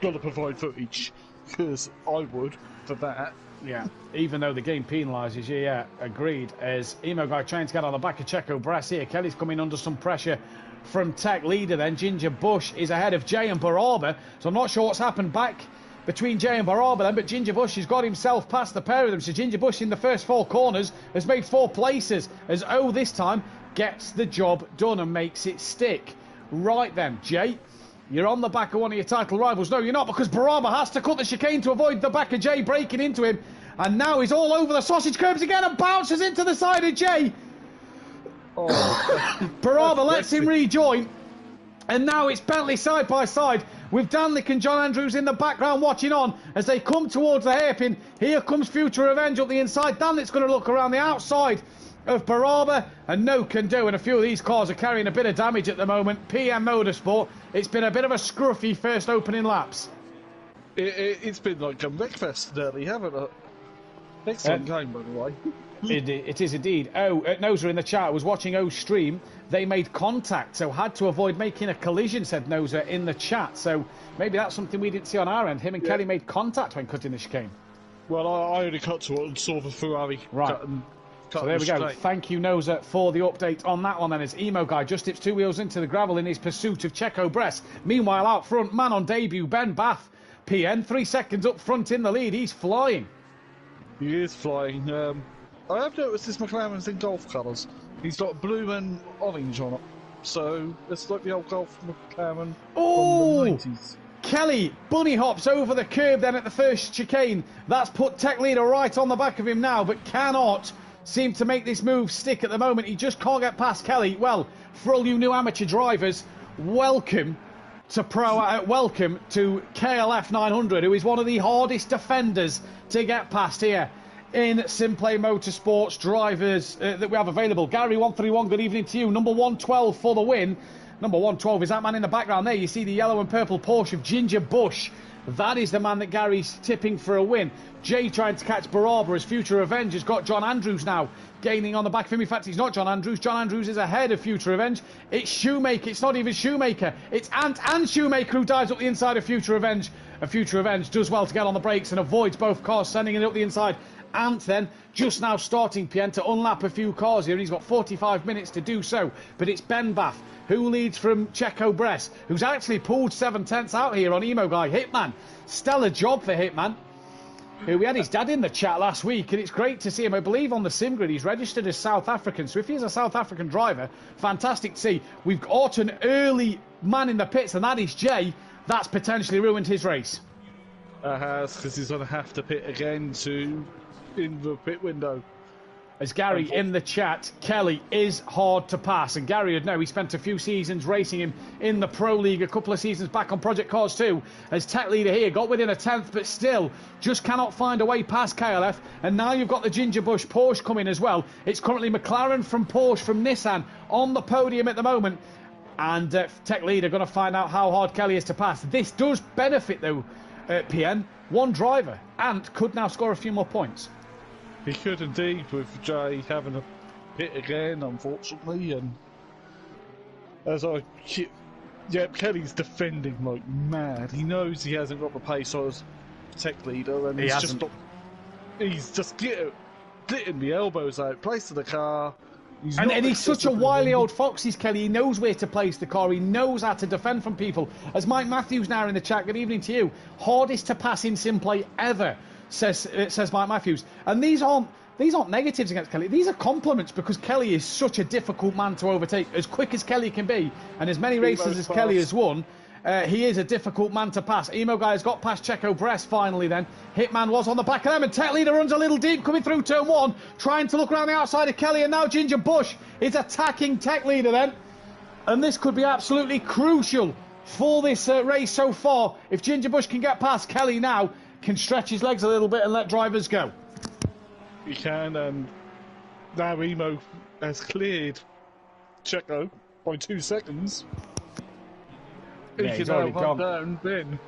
got to provide footage, because I would for that. Yeah, even though the game penalises you, yeah, agreed. As Emo Guy trying to get on the back of Checo Brass here. Kelly's coming under some pressure from Tech Leader then. Ginger Bush is ahead of Jay and Baraba, so I'm not sure what's happened back between Jay and Baraba then, but Ginger Bush has got himself past the pair of them. So Ginger Bush in the first 4 corners has made 4 places, as O this time gets the job done and makes it stick. Right then, Jay, you're on the back of one of your title rivals. No, you're not, because Baraba has to cut the chicane to avoid the back of Jay breaking into him. And now he's all over the sausage curbs again and bounces into the side of Jay. Oh, Baraba lets him rejoin. And now it's Bentley side by side with Danlick and John Andrews in the background watching on as they come towards the hairpin. Here comes Future Revenge up the inside. Danlick's going to look around the outside of Baraba, and no can do. And a few of these cars are carrying a bit of damage at the moment. PNMotorsport, it's been a bit of a scruffy first opening laps. It's been like a wreckfest nearly, haven't it? Excellent game, by the way. It is indeed. Noza in the chat was watching O's stream. They made contact, so had to avoid making a collision, said Noza in the chat. So maybe that's something we didn't see on our end. Him and Kelly made contact when cutting the chicane. Well, I only cut to it and saw the Ferrari. Right. So there we go. Thank you, Noza, for the update on that one. Then as Emo Guy just dips 2 wheels into the gravel in his pursuit of Checo Bress. Meanwhile, out front, man on debut, Ben Bath. PN, 3 seconds up front in the lead. He's flying. He is flying. I have noticed this McLaren's in golf colours. He's got blue and orange on it. So it's like the old golf McLaren from the 90s. Kelly bunny hops over the curb then at the first chicane. That's put Tech Leader right on the back of him now, but cannot seem to make this move stick at the moment. He just can't get past Kelly. Well, for all you new amateur drivers, welcome to KLF 900, who is one of the hardest defenders to get past here in SimPlay Motorsports drivers that we have available. Gary 131, good evening to you. Number 112 for the win. Number 112 is that man in the background there. You see the yellow and purple Porsche of Ginger Bush. That is the man that Gary's tipping for a win. Jay trying to catch Baraba as Future Revenge has got John Andrews now gaining on the back of him. In fact, he's not John Andrews. John Andrews is ahead of Future Revenge. It's Shoemaker. It's not even Shoemaker. It's Ant and Shoemaker who dives up the inside of Future Revenge. And Future Revenge does well to get on the brakes and avoids both cars, sending it up the inside. Ant then just now starting PN to unlap a few cars here, and he's got 45 minutes to do so. But it's Ben Bath who leads from Checo Bress, who's actually pulled 7/10 out here on Emo Guy. Hitman, stellar job for Hitman. Who we had his dad in the chat last week, and it's great to see him. I believe on the sim grid he's registered as South African, so if he's a South African driver, fantastic to see. We've got an early man in the pits, and that is Jay. That's potentially ruined his race. Has, because he's going to have to pit again in the pit window. As Gary in the chat, Kelly is hard to pass, and Gary would know. He spent a few seasons racing him in the Pro League, a couple of seasons back on Project Cars 2 as Tech Leader here, got within a 10th, but still just cannot find a way past KLF. And now you've got the Ginger Bush Porsche coming as well. It's currently McLaren from Porsche from Nissan on the podium at the moment, and Tech Leader going to find out how hard Kelly is to pass. This does benefit though PN, one driver, and could now score a few more points. He could indeed, with Jay having a hit again, unfortunately, and Kelly's defending like mad. He knows he hasn't got the pace as Tech Leader, and he's just getting the elbows out, placing the car. He's such a wily old fox, he's Kelly. He knows where to place the car. He knows how to defend from people. As Mike Matthews now in the chat, good evening to you. Hardest to pass in SimPlay ever, says Mike Matthews. And these aren't these aren't negatives against Kelly. These are compliments because Kelly is such a difficult man to overtake. As quick as Kelly can be, and as many races as Kelly has won, he is a difficult man to pass. Emo Guy has got past Checo Bress finally then. Hitman was on the back of them, and Tech Leader runs a little deep coming through turn 1, trying to look around the outside of Kelly, and now Ginger Bush is attacking Tech Leader then. And this could be absolutely crucial for this race so far. If Ginger Bush can get past Kelly now, can stretch his legs a little bit and let drivers go. He can, and now Emo has cleared Checo by 2 seconds. Yeah, he he's can already now gone. run down Ben.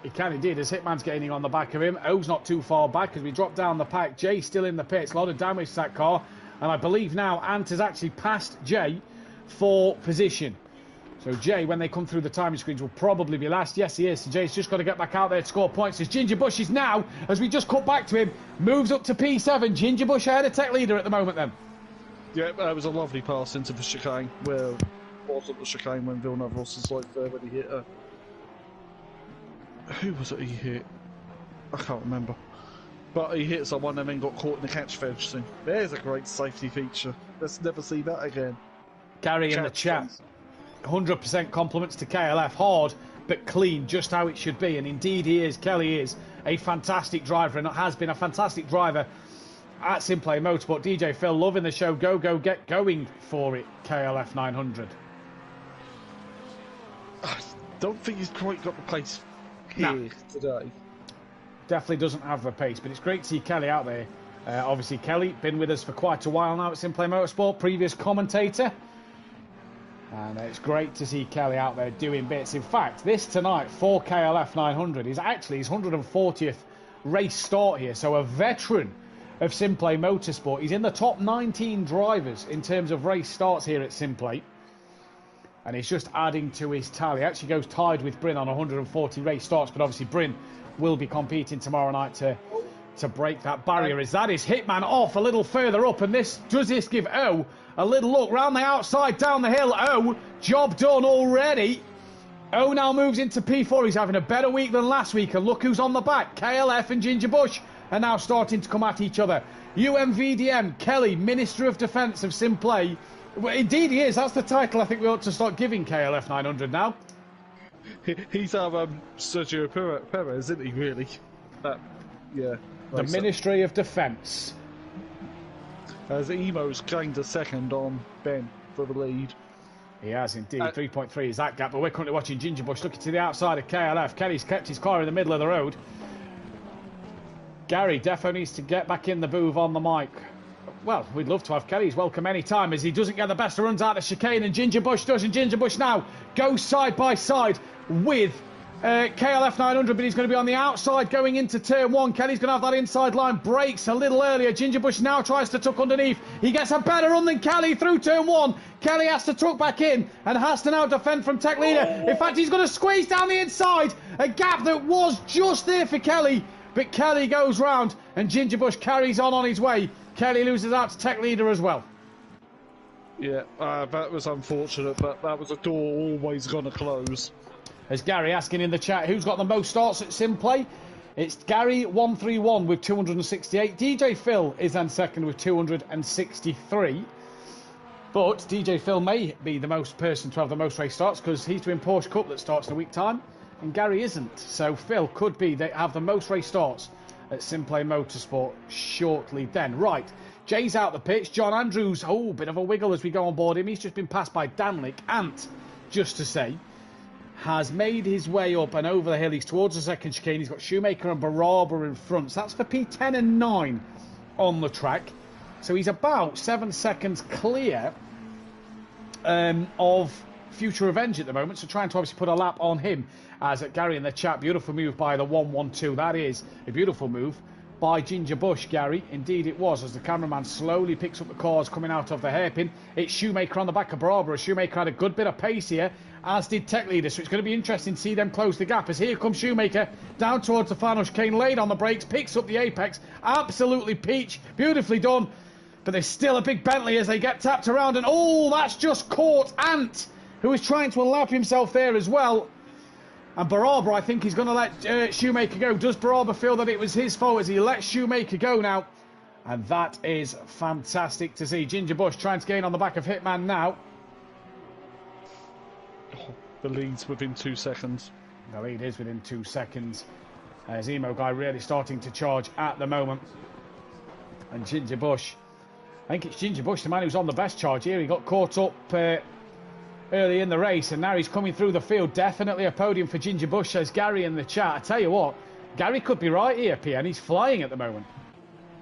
He can indeed, as Hitman's getting on the back of him. O's not too far back as we drop down the pack. Jay's still in the pits. A lot of damage to that car. And I believe now Ant has actually passed Jay for position. So Jay, when they come through the timing screens, will probably be last. Yes, he is. So Jay's just got to get back out there to score points. As Ginger Bush is now, as we just cut back to him, moves up to P7. Ginger Bush ahead of Tech Leader at the moment then. Yeah, that was a lovely pass into the chicane. Where wasn't the chicane when Villeneuve was like there when he hit her? Who was it he hit? I can't remember. But he hit someone and then got caught in the catch fencing. There's a great safety feature. Let's never see that again. Gary in the chat. 100% compliments to KLF. Hard, but clean, just how it should be. And indeed he is. Kelly is a fantastic driver and has been a fantastic driver at SimPlay Motorsport. DJ Phil, loving the show. Go, get going for it, KLF 900. I don't think he's quite got the pace here today. Definitely doesn't have the pace, but it's great to see Kelly out there. Obviously, Kelly, been with us for quite a while now at SimPlay Motorsport, previous commentator. And it's great to see Kelly out there doing bits. In fact, this tonight for KLF 900 is actually his 140th race start here. So a veteran of SimPlay Motorsport. He's in the top 19 drivers in terms of race starts here at SimPlay. And he's just adding to his tally. Actually goes tied with Bryn on 140 race starts. But obviously Bryn will be competing tomorrow night to break that barrier. As that is Hitman off a little further up. And does this give O a little look round the outside, down the hill? O, job done already. O now moves into P4. He's having a better week than last week. And look who's on the back. KLF and Ginger Bush are now starting to come at each other. UMVDM, Kelly, Minister of Defence of SimPlay. Well, indeed he is. That's the title I think we ought to start giving KLF 900 now. He's our Sergio Perez, isn't he, really? Yeah. The Ministry of Defence. As Emo's gained a second on Ben for the lead. He has indeed. 3.3 is that gap, but we're currently watching Ginger Bush looking to the outside of KLF. Kelly's kept his car in the middle of the road. Gary defo needs to get back in the booth on the mic. Well, we'd love to have Kelly's welcome any time as he doesn't get the best of runs out of chicane, and Ginger Bush does, and Ginger Bush now goes side by side with KLF 900, but he's going to be on the outside going into turn 1. Kelly's going to have that inside line, breaks a little earlier. Ginger Bush now tries to tuck underneath. He gets a better run than Kelly through turn 1. Kelly has to tuck back in and has to now defend from Tech Leader. In fact, he's going to squeeze down the inside, a gap that was just there for Kelly, but Kelly goes round and Ginger Bush carries on his way. Kelly loses out to Tech Leader as well. Yeah, that was unfortunate, but that was a door always going to close. As Gary asking in the chat, who's got the most starts at SimPlay? It's Gary131 with 268. DJ Phil is then second with 263. But DJ Phil may be the most person to have the most race starts because he's doing Porsche Cup that starts in a week time, and Gary isn't. So Phil could be they have the most race starts at SimPlay Motorsport shortly then. Right, Jay's out the pitch. John Andrews, bit of a wiggle as we go on board him. He's just been passed by Danlick. Ant, just to say, has made his way up and over the hill. He's towards the second chicane. He's got Shoemaker and Baraba in front. So that's for P10 and 9 on the track. So he's about 7 seconds clear of Future Revenge at the moment. So trying to obviously put a lap on him. As at Gary in the chat, beautiful move by the 112. That is a beautiful move by Ginger Bush, Gary. Indeed it was, as the cameraman slowly picks up the cars coming out of the hairpin. It's Shoemaker on the back of Baraba. Shoemaker had a good bit of pace here, as did Tech Leader. So it's going to be interesting to see them close the gap. As here comes Shoemaker down towards the final chicane, laid on the brakes, picks up the apex. Absolutely peach. Beautifully done. But there's still a big Bentley as they get tapped around. And that's just caught Ant, who is trying to unlap himself there as well. And Baraba, I think he's going to let Shoemaker go. Does Baraba feel that it was his fault as he lets Shoemaker go now? And that is fantastic to see. Ginger Bush trying to gain on the back of Hitman now. Oh, the lead's within 2 seconds. The lead is within 2 seconds. As Emo Guy really starting to charge at the moment. And Ginger Bush, I think it's Ginger Bush, the man who's on the best charge here. He got caught up early in the race, and now he's coming through the field. Definitely a podium for Ginger Bush, says Gary in the chat. I tell you what, Gary could be right here, PN. He's flying at the moment.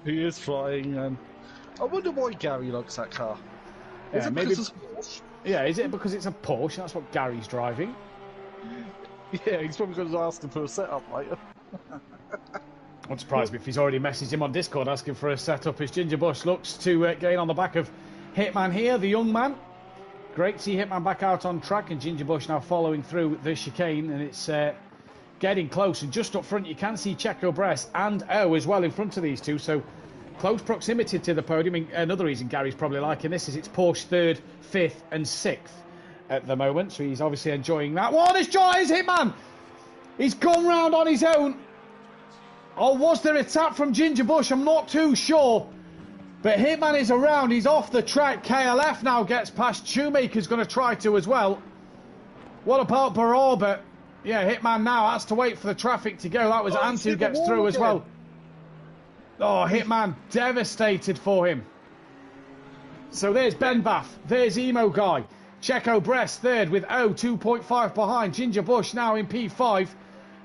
He is flying, and I wonder why Gary likes that car. Is it maybe, because it's Porsche? Yeah, is it because it's a Porsche? That's what Gary's driving. Yeah, he's probably going to ask him for a setup later. Wouldn't surprise me if he's already messaged him on Discord asking for a setup, as Ginger Bush looks to gain on the back of Hitman here, the young man. Great to see Hitman back out on track, and Ginger Bush now following through the chicane, and it's getting close. And just up front you can see Checo Bress and O as well in front of these two, so close proximity to the podium. And another reason Gary's probably liking this is it's Porsche 3rd, 5th and 6th at the moment, so he's obviously enjoying that. What is Joy's Hitman? He's gone round on his own. Or was there a tap from Ginger Bush? I'm not too sure. But Hitman is around. He's off the track. KLF now gets past. Shoemaker's going to try to as well. What about Barber? Yeah, Hitman now has to wait for the traffic to go. That was Ant who gets through as well. Oh, Hitman devastated for him. So there's Ben Bath. There's Emo Guy. Checo Bress 3rd with O 2.5 behind. Ginger Bush now in P5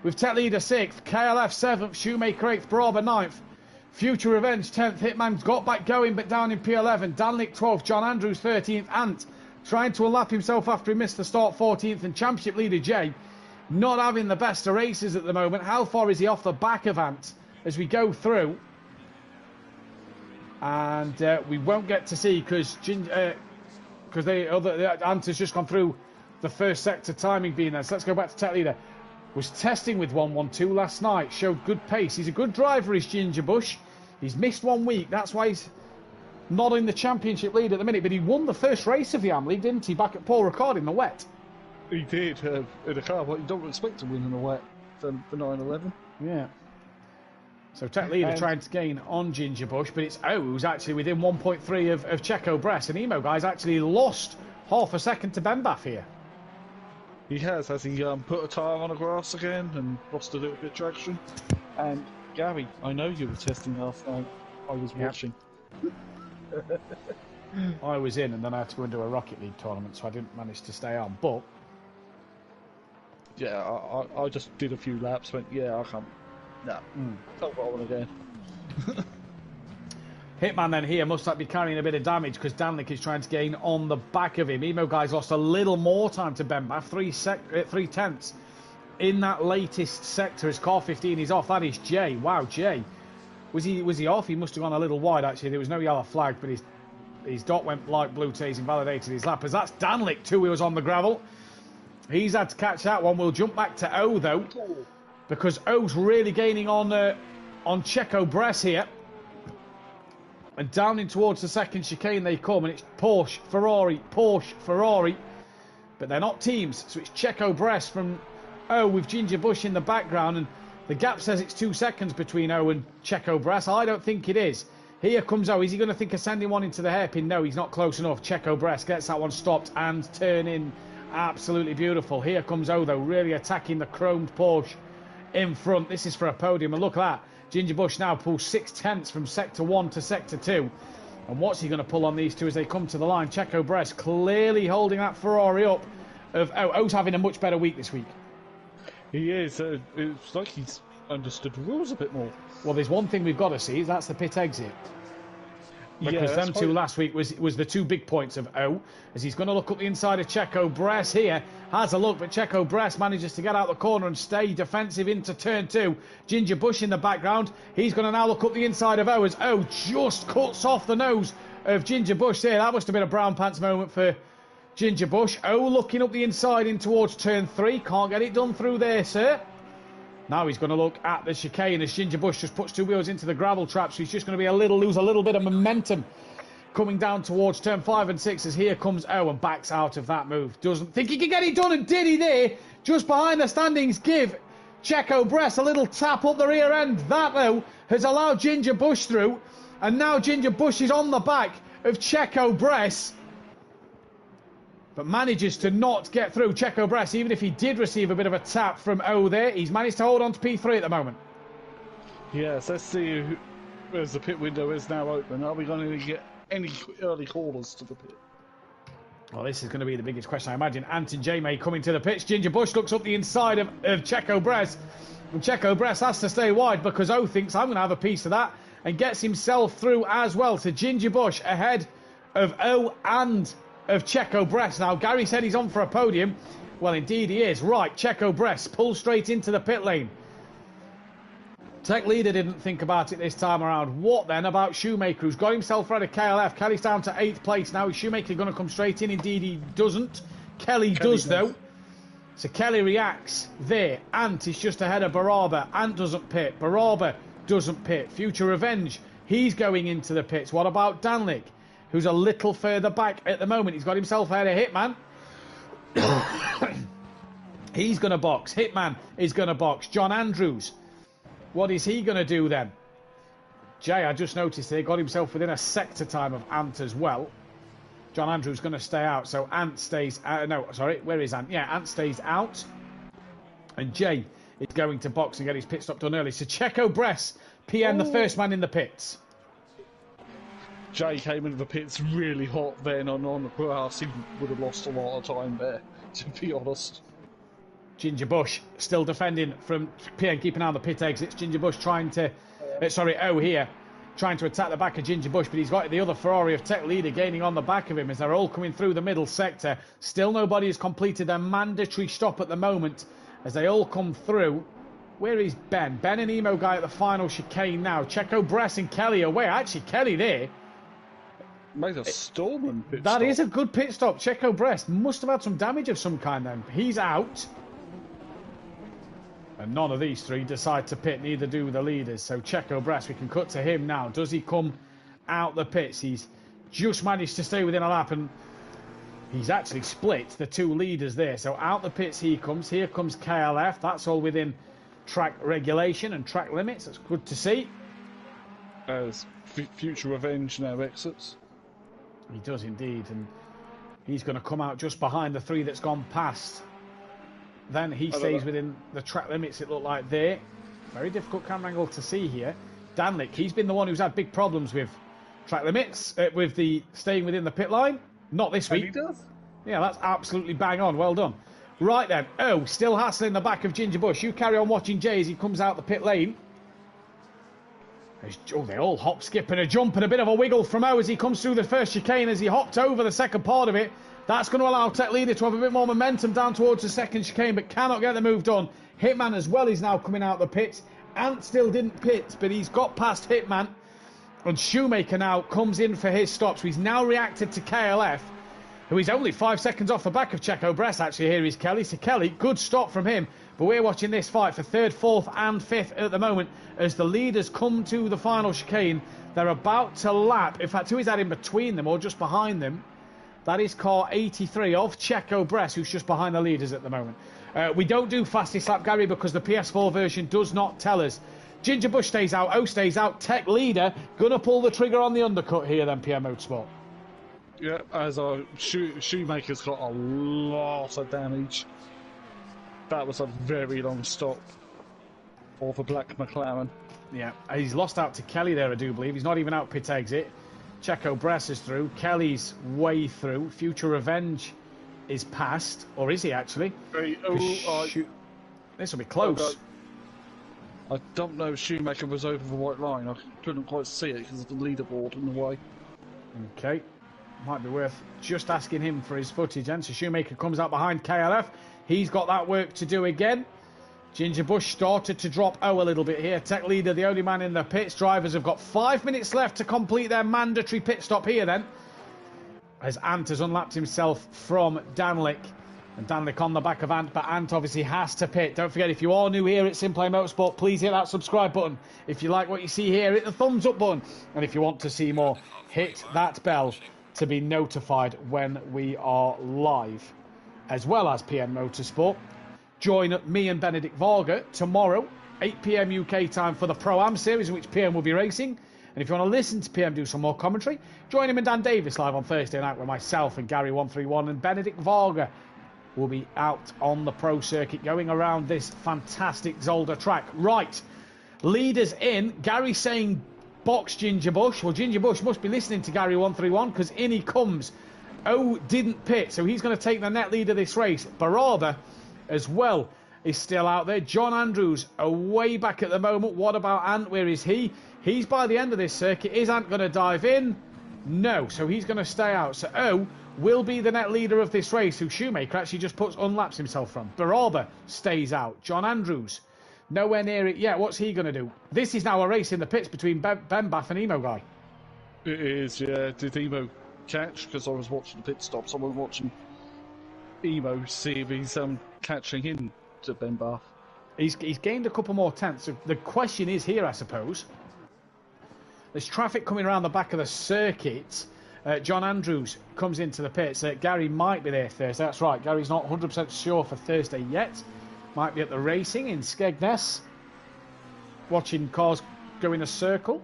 with Tech Leader 6th. KLF 7th. Shoemaker 8th. Barber 9th. Future Revenge 10th. Hitman's got back going but down in P11. Danlick 12th. John Andrews 13th. Ant trying to unlap himself after he missed the start 14th. And Championship Leader Jay not having the best of races at the moment. How far is he off the back of Ant as we go through? And we won't get to see because Ant has just gone through the first sector timing being there. So let's go back to Tech Leader. Was testing with 112 last night. Showed good pace. He's a good driver, is Ginger Bush. He's missed 1 week. That's why he's not in the championship lead at the minute. But he won the first race of the AM League, didn't he? Back at Paul Ricard in the wet. He did in a car, but you don't expect to win in the wet for 9/11. Yeah. So Tech Leader trying to gain on Ginger Bush, but it's O who's actually within 1.3 of Checo Bress. And Emo Guy's actually lost half a second to Ben Bath here. He has he put a tyre on the grass again and lost a little bit of traction. And Gary, I know you were testing last night. I was watching. I was in, and then I had to go and do a Rocket League tournament, so I didn't manage to stay on. But yeah, I just did a few laps. Went, yeah, I can't. No, don't roll again. Hitman then here must be carrying a bit of damage because Danlick is trying to gain on the back of him. Emo Guy's lost a little more time to Ben Bath, 3 tenths in that latest sector as car 15 is off. That is Jay. Wow, Jay. Was he off? He must have gone a little wide actually. There was no yellow flag, but his dot went light blue to he's invalidated his lap. As that's Danlick too, who was on the gravel. He's had to catch that one. We'll jump back to O though, because O's really gaining on Checo Bress here. And down in towards the second chicane they come, and it's Porsche, Ferrari. But they're not teams, so it's Checo Bress from O with Ginger Bush in the background, and the gap says it's 2 seconds between O and Checo Bress. I don't think it is. Here comes O. Is he going to think of sending one into the hairpin? No, he's not close enough. Checo Bress gets that one stopped and turning. Absolutely beautiful. Here comes O, though, really attacking the chromed Porsche in front. This is for a podium, and look at that. Ginger Bush now pulls 6 tenths from Sector 1 to Sector 2. And what's he going to pull on these two as they come to the line? Checo Bress clearly holding that Ferrari up. O's having a much better week this week. He is. It's like he's understood the rules a bit more. Well, there's one thing we've got to see. That's the pit exit. Because them two last week was the 2 big points of O. As he's going to look up the inside of Checo Bress here. Has a look, but Checo Bress manages to get out the corner and stay defensive into turn 2. Ginger Bush in the background. He's going to now look up the inside of O as O just cuts off the nose of Ginger Bush there. That must have been a brown pants moment for Ginger Bush. O looking up the inside in towards turn 3. Can't get it done through there, sir. Now he's going to look at the chicane as Ginger Bush just puts 2 wheels into the gravel trap, so he's just going to be lose a little bit of momentum coming down towards turn 5 and 6 as here comes O and backs out of that move. Doesn't think he can get it done, and did he there? Just behind the standings, give Checo Bress a little tap up the rear end. That, though, has allowed Ginger Bush through. And now Ginger Bush is on the back of Checo Bress, but manages to not get through. Checo Bress, even if he did receive a bit of a tap from O there, he's managed to hold on to P3 at the moment. Yes, let's see who, as the pit window is now open. Are we going to get any early callers to the pit? Well, this is going to be the biggest question, I imagine. Ant and J May coming to the pitch. Ginger Bush looks up the inside of Checo Bress. And Checo Bress has to stay wide because O thinks I'm going to have a piece of that and gets himself through as well. So Ginger Bush ahead of O and of Checo Bress. Now, Gary said he's on for a podium. Well, indeed he is. Right, Checo Bress pulls straight into the pit lane. Tech leader didn't think about it this time around. What then about Shoemaker, who's got himself out of KLF? Kelly's down to 8th place now. Is Shoemaker going to come straight in? Indeed he doesn't. Kelly does though. So Kelly reacts there. Ant is just ahead of Baraba. Ant doesn't pit. Baraba doesn't pit. Future Revenge, he's going into the pits. What about Danlick, who's a little further back at the moment? He's got himself ahead of Hitman. He's going to box. Hitman is going to box. John Andrews, what is he going to do then? Jay, I just noticed he got himself within a sector time of Ant as well. John Andrews going to stay out, so Ant stays... no, sorry, where is Ant? Yeah, Ant stays out. And Jay is going to box and get his pit stop done early. So Checo Bress, PN, the first man in the pits. Jay came into the pits really hot then on the grass. He would have lost a lot of time there, to be honest. Ginger Bush still defending from PN, keeping out the pit exits. Ginger Bush trying to... O here. Trying to attack the back of Ginger Bush, but he's got the other Ferrari of Tech Leader gaining on the back of him as they're all coming through the middle sector. Still nobody has completed their mandatory stop at the moment as they all come through. Where is Ben? Ben and Emo Guy at the final chicane now. Checo Bress and Kelly away. Actually, Kelly there. Made a storming pit That stop. is a good pit stop. Checo Bress must have had some damage of some kind then. He's out. And none of these three decide to pit, neither do the leaders. So Checo Bress, we can cut to him now. Does he come out the pits? He's just managed to stay within a lap and he's actually split the two leaders there. So out the pits he comes. Here comes KLF. That's all within track regulation and track limits. That's good to see. As Future Revenge now exits. He does indeed. And he's going to come out just behind the three that's gone past. Then he stays within the track limits, it looked like there. Very difficult camera angle to see here. Danlick, he's been the one who's had big problems with track limits, with the staying within the pit line. Not this week. And he does. Yeah, that's absolutely bang on. Well done. Right then. Oh, still hassling the back of Ginger Bush. You carry on watching Jay as he comes out the pit lane. Oh, they all hop, skip and a jump and a bit of a wiggle from O as he comes through the first chicane as he hopped over the second part of it. That's going to allow Tech Leader to have a bit more momentum down towards the second chicane, but cannot get the move done. Hitman as well is now coming out the pits. Ant still didn't pit, but he's got past Hitman. And Shoemaker now comes in for his stops. He's now reacted to KLF, who is only 5 seconds off the back of Checo Bress. Actually, here is Kelly. So Kelly, good stop from him. But we're watching this fight for 3rd, 4th and 5th at the moment as the leaders come to the final chicane. They're about to lap. In fact, who is that in between them or just behind them? That is car 83 of Checo Bress, who's just behind the leaders at the moment. We don't do fastest lap, Gary, because the PS4 version does not tell us. Ginger Bush stays out, O stays out, Tech Leader gonna pull the trigger on the undercut here then, PNMotorsport. Yeah, as our Shoemaker's got a lot of damage. That was a very long stop for the Black McLaren. Yeah, he's lost out to Kelly there, I do believe. He's not even out pit exit. Checo Bress is through. Kelly's way through. Future Revenge is past. Or is he actually? This will be close. I don't know if Shoemaker was over the white line. I couldn't quite see it because of the leaderboard in the way. Okay. Might be worth just asking him for his footage then. So Shoemaker comes out behind KLF. He's got that work to do again. Ginger Bush started to drop O a little bit here. Tech Leader, the only man in the pits. Drivers have got 5 minutes left to complete their mandatory pit stop here then. As Ant has unlapped himself from Danlick. And Danlick on the back of Ant, but Ant obviously has to pit. Don't forget, if you are new here at SimPlay Motorsport, please hit that subscribe button. If you like what you see here, hit the thumbs up button. And if you want to see more, hit that bell to be notified when we are live. As well as PNMotorsport. Join me and Benedict Varga tomorrow, 8 PM UK time for the Pro-Am Series, in which PM will be racing. And if you want to listen to PM do some more commentary, join him and Dan Davis live on Thursday night with myself and Gary131 and Benedict Varga will be out on the pro circuit going around this fantastic Zolder track. Right, leaders in. Gary saying box Ginger Bush. Well, Ginger Bush must be listening to Gary131 because in he comes. Oh, didn't pit, so he's going to take the net lead of this race. Barada as well is still out there. John Andrews away back at the moment. What about Ant? Where is he? He's by the end of this circuit. Is Ant going to dive in? No, so he's going to stay out. So O will be the net leader of this race, who Shoemaker actually just unlaps himself from. Barada stays out. John Andrews, nowhere near it yet. What's he going to do? This is now a race in the pits between Ben Baff and Emo Guy. It is, yeah. Did Emo catch? Because I was watching the pit stops. I was watching Emo see if he's catching in to Ben Baff. He's gained a couple more tenths. So the question is here, I suppose. There's traffic coming around the back of the circuit. John Andrews comes into the pits. Gary might be there Thursday. That's right. Gary's not 100% sure for Thursday yet. Might be at the racing in Skegness. Watching cars go in a circle.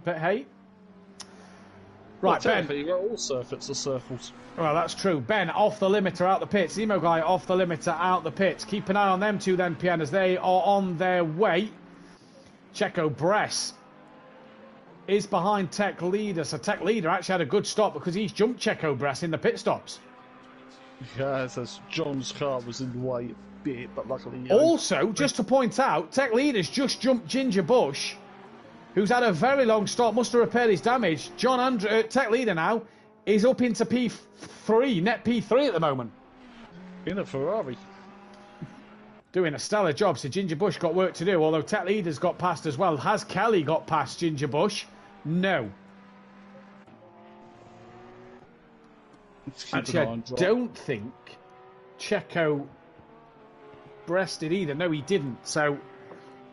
But hey. Right, Ben. All circuits are circles. Well, that's true. Ben off the limiter out the pits. Emo Guy off the limiter out the pits. Keep an eye on them two then, PN, as they are on their way. Checo Bress is behind Tech Leader. So Tech Leader actually had a good stop because he's jumped Checo Bress in the pit stops. Yeah, as John's car was in the way a bit, but luckily... Also, just to point out, Tech Leader's just jumped Ginger Bush, who's had a very long stop, must have repaired his damage. Tech Leader now is up into P3, net P3 at the moment. In a Ferrari. Doing a stellar job, so Ginger Bush got work to do, although Tech Leader's got past as well. Has Kelly got past Ginger Bush? No. Actually, I don't think Checo breasted either. No, he didn't. So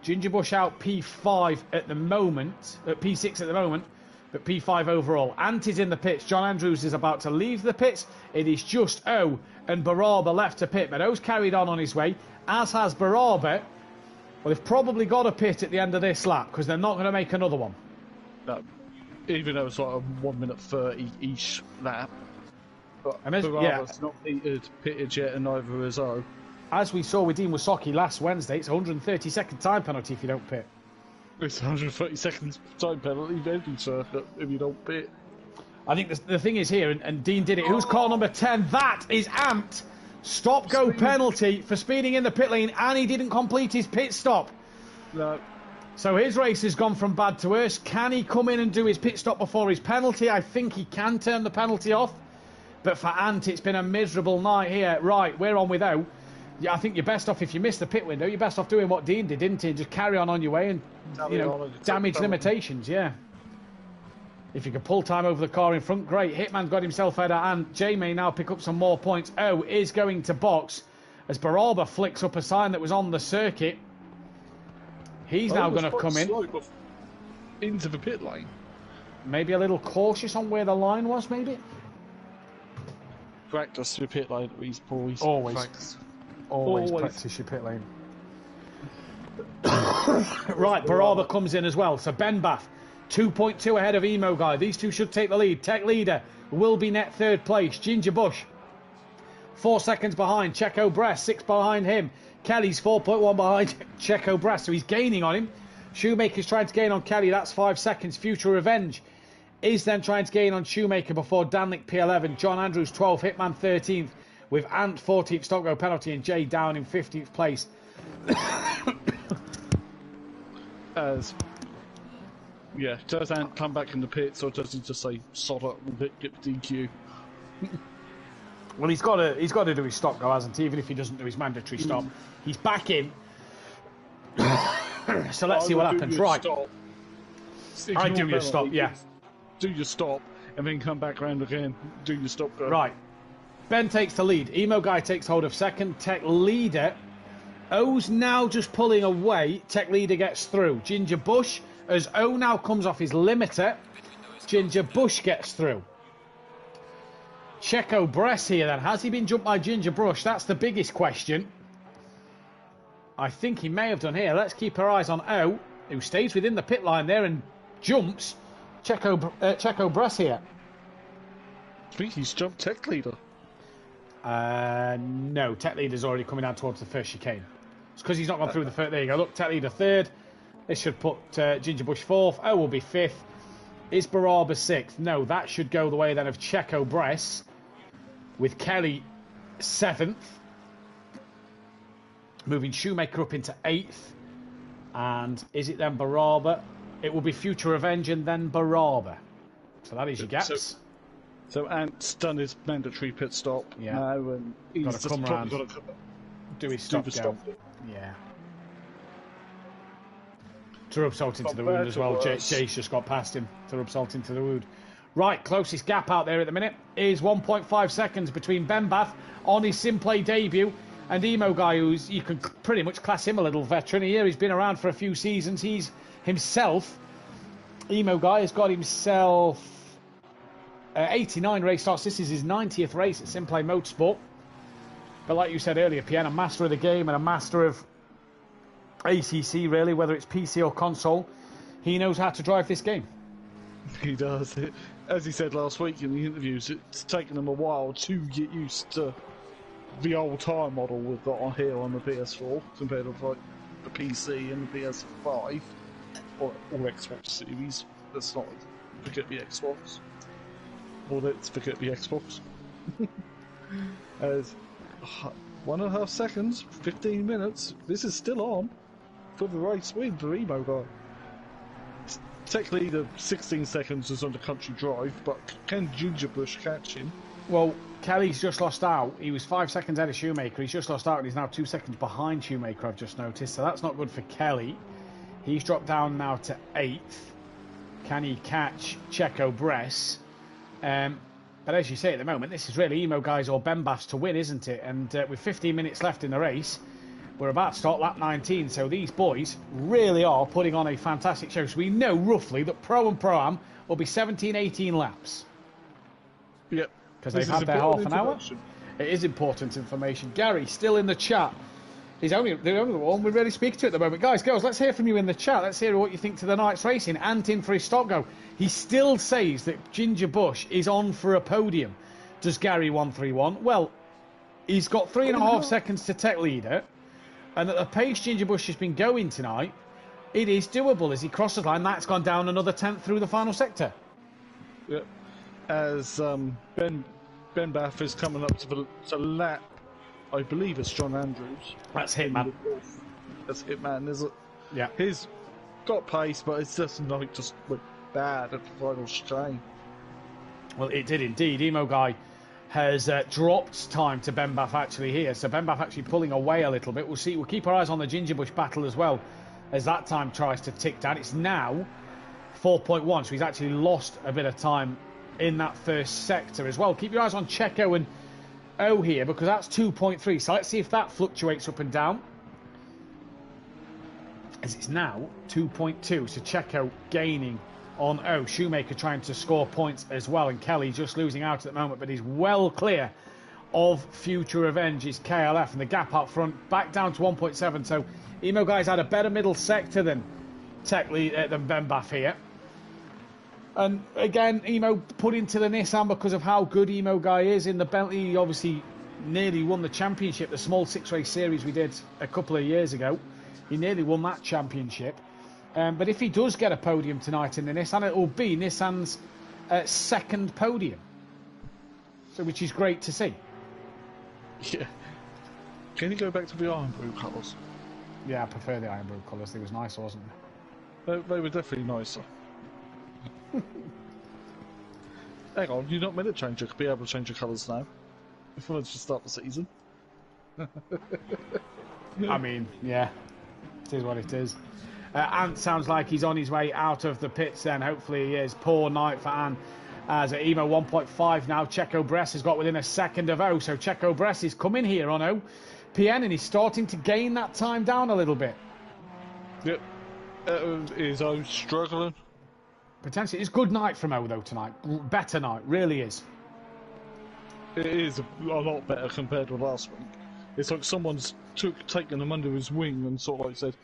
Ginger Bush out P5 at the moment, at P6 at the moment, but P5 overall. Ant is in the pits. John Andrews is about to leave the pits. It is just O and Baraba left to pit, but O's carried on his way, as has Baraba. Well, they've probably got a pit at the end of this lap because they're not going to make another one. No, even though it's like a 1 minute 30 each lap. But and Baraba's not pitted yet, and neither is O. As we saw with Dean Wasocki last Wednesday, it's a 130-second time penalty if you don't pit. It's 130 seconds time penalty every circuit if you don't pit. I think the thing is here, and Dean did it. Who's car number 10? That is Ant. Stop-go penalty for speeding in the pit lane, and he didn't complete his pit stop. No. So his race has gone from bad to worse. Can he come in and do his pit stop before his penalty? I think he can turn the penalty off. But for Ant, it's been a miserable night here. Right, we're on with O. Yeah, I think you're best off, if you miss the pit window, you're best off doing what Dean did, didn't he? Just carry on your way and, damage limitations, yeah. If you could pull time over the car in front, great. Hitman got himself out, and J may now pick up some more points. O is going to box as Baraba flicks up a sign that was on the circuit. He's now going to come in. Into the pit lane. Maybe a little cautious on where the line was, maybe? Practice your pit lane, these boys. Always practice your pit lane. Right, Baraba comes in as well. So Ben Bath, 2.2 ahead of Emo Guy. These two should take the lead. Tech Leader will be net third place. Ginger Bush, 4 seconds behind. Checo Bress, 6 behind him. Kelly's 4.1 behind Checo Bress, so he's gaining on him. Shoemaker's trying to gain on Kelly. That's 5 seconds. Future Revenge is then trying to gain on Shoemaker before Danlick P11. John Andrews 12th, Hitman 13th, with Ant 14th, stop go penalty, and Jay down in 15th place. Does Ant come back in the pits, or does he just say sod up and get DQ? Well, he's got to do his stop go, hasn't he? Even if he doesn't do his mandatory stop, he's back in. So let's see what happens. Right, I do your stop, yeah. Do your stop, and then come back round again. Do your stop go. Right. Ben takes the lead. Emo Guy takes hold of second. Tech Leader. O's now just pulling away. Tech Leader gets through. Ginger Bush, as O now comes off his limiter, Ginger Bush gets through. Checo Bress here then. Has he been jumped by Ginger Bush? That's the biggest question. I think he may have done here. Let's keep our eyes on O, who stays within the pit line there and jumps Checo Bress here. I think he's jumped tech leader. No, tech leader's already coming down towards the first chicane. It's because he's not gone through the first. There you go. Look, tech leader third. This should put Ginger Bush fourth. Oh, will be fifth. Is Baraba sixth? No, that should go the way then of Checo Bress, with Kelly seventh. Moving Shoemaker up into eighth. And is it then Baraba? It will be Future Revenge and then Baraba. So that is your gaps. So Ant's done his mandatory pit stop now, and he's got to come round, do his stop go. Yeah. To rub salt into the wound as well. Jay's just got past him to rub salt into the wound. Right, closest gap out there at the minute is 1.5 seconds between Ben Bath on his SimPlay debut and Emo Guy, who's, you can pretty much class him a little veteran here. He's been around for a few seasons. He's himself, Emo Guy, has got himself 89 race starts. This is his 90th race at SimPlay Motorsport. But like you said earlier, PN, a master of the game and a master of ACC, really, whether it's PC or console. He knows how to drive this game. He does. As he said last week in the interviews, it's taken him a while to get used to the old tire model we've got on here on the PS4 compared with like the PC and the PS5 or Xbox Series. Let's not forget the Xbox. Or let's forget the Xbox. As 1.5 seconds, 15 minutes. This is still on for the race win for Emo Guy. Tech leader 16 seconds is on the country drive, but can Ginger Bush catch him? Well, Kelly's just lost out. He was 5 seconds ahead of Shoemaker. He's just lost out and he's now 2 seconds behind Shoemaker, I've just noticed. So that's not good for Kelly. He's dropped down now to 8th. Can he catch Checo Bress? But as you say at the moment, this is really Emo Guys or Ben Baths to win, isn't it? And with 15 minutes left in the race, we're about to start lap 19. So these boys really are putting on a fantastic show. So we know roughly that Pro and Pro-Am will be 17, 18 laps. Yep. Because they've had their half an hour. It is important information. Gary, still in the chat. He's the only one we really speak to at the moment. Guys, girls, let's hear from you in the chat. Let's hear what you think to the night's racing. Ant in for his stop go. He still says that Ginger Bush is on for a podium. Does Gary 131? Well, he's got 3.5 seconds to tech leader. And at the pace Ginger Bush has been going tonight, it is doable. As he crosses the line, that's gone down another 10th through the final sector. Yep. As Ben Bath is coming up to lap, I believe it's John Andrews. That's Hitman. That's Hitman, is it? Yeah. He's got pace, but it's just went bad at the final chicane. Well, it did indeed. Emo Guy has dropped time to Ben Bath actually here. So Ben Bath actually pulling away a little bit. We'll see. We'll keep our eyes on the Ginger Bush battle as well as that time tries to tick down. It's now 4.1, so he's actually lost a bit of time in that first sector as well. Keep your eyes on Checo and O here, because that's 2.3. So let's see if that fluctuates up and down. As it's now 2.2. So Checo gaining on O. Shoemaker trying to score points as well. And Kelly just losing out at the moment, but he's well clear of Future Revenge's KLF. And the gap up front back down to 1.7. So Emo Guy's had a better middle sector than than Ben Bath here. And again, Emo put into the Nissan because of how good Emo Guy is in the Bentley. He obviously nearly won the championship, the small 6-race series we did a couple of years ago. He nearly won that championship. But if he does get a podium tonight in the Nissan, it will be Nissan's second podium. So, which is great to see. Yeah. Can you go back to the iron blue colours? Yeah, I prefer the iron blue colours. They was nicer, wasn't they? They were definitely nicer. Hang on, you're not meant to be able to change your colours now. If you wanted to start the season. I mean, yeah, it is what it is. Ant sounds like he's on his way out of the pits then. Hopefully he is. Poor night for Ant. As Emo 1.5 now. Checo Bress has got within a second of O. So Checo Bress is coming here on O. PN, and he's starting to gain that time down a little bit. Yep. Is O struggling? Potentially. It's good night from O though tonight. Better night. Really is. It is a lot better compared with last week. It's like someone's taken him under his wing and sort of like said,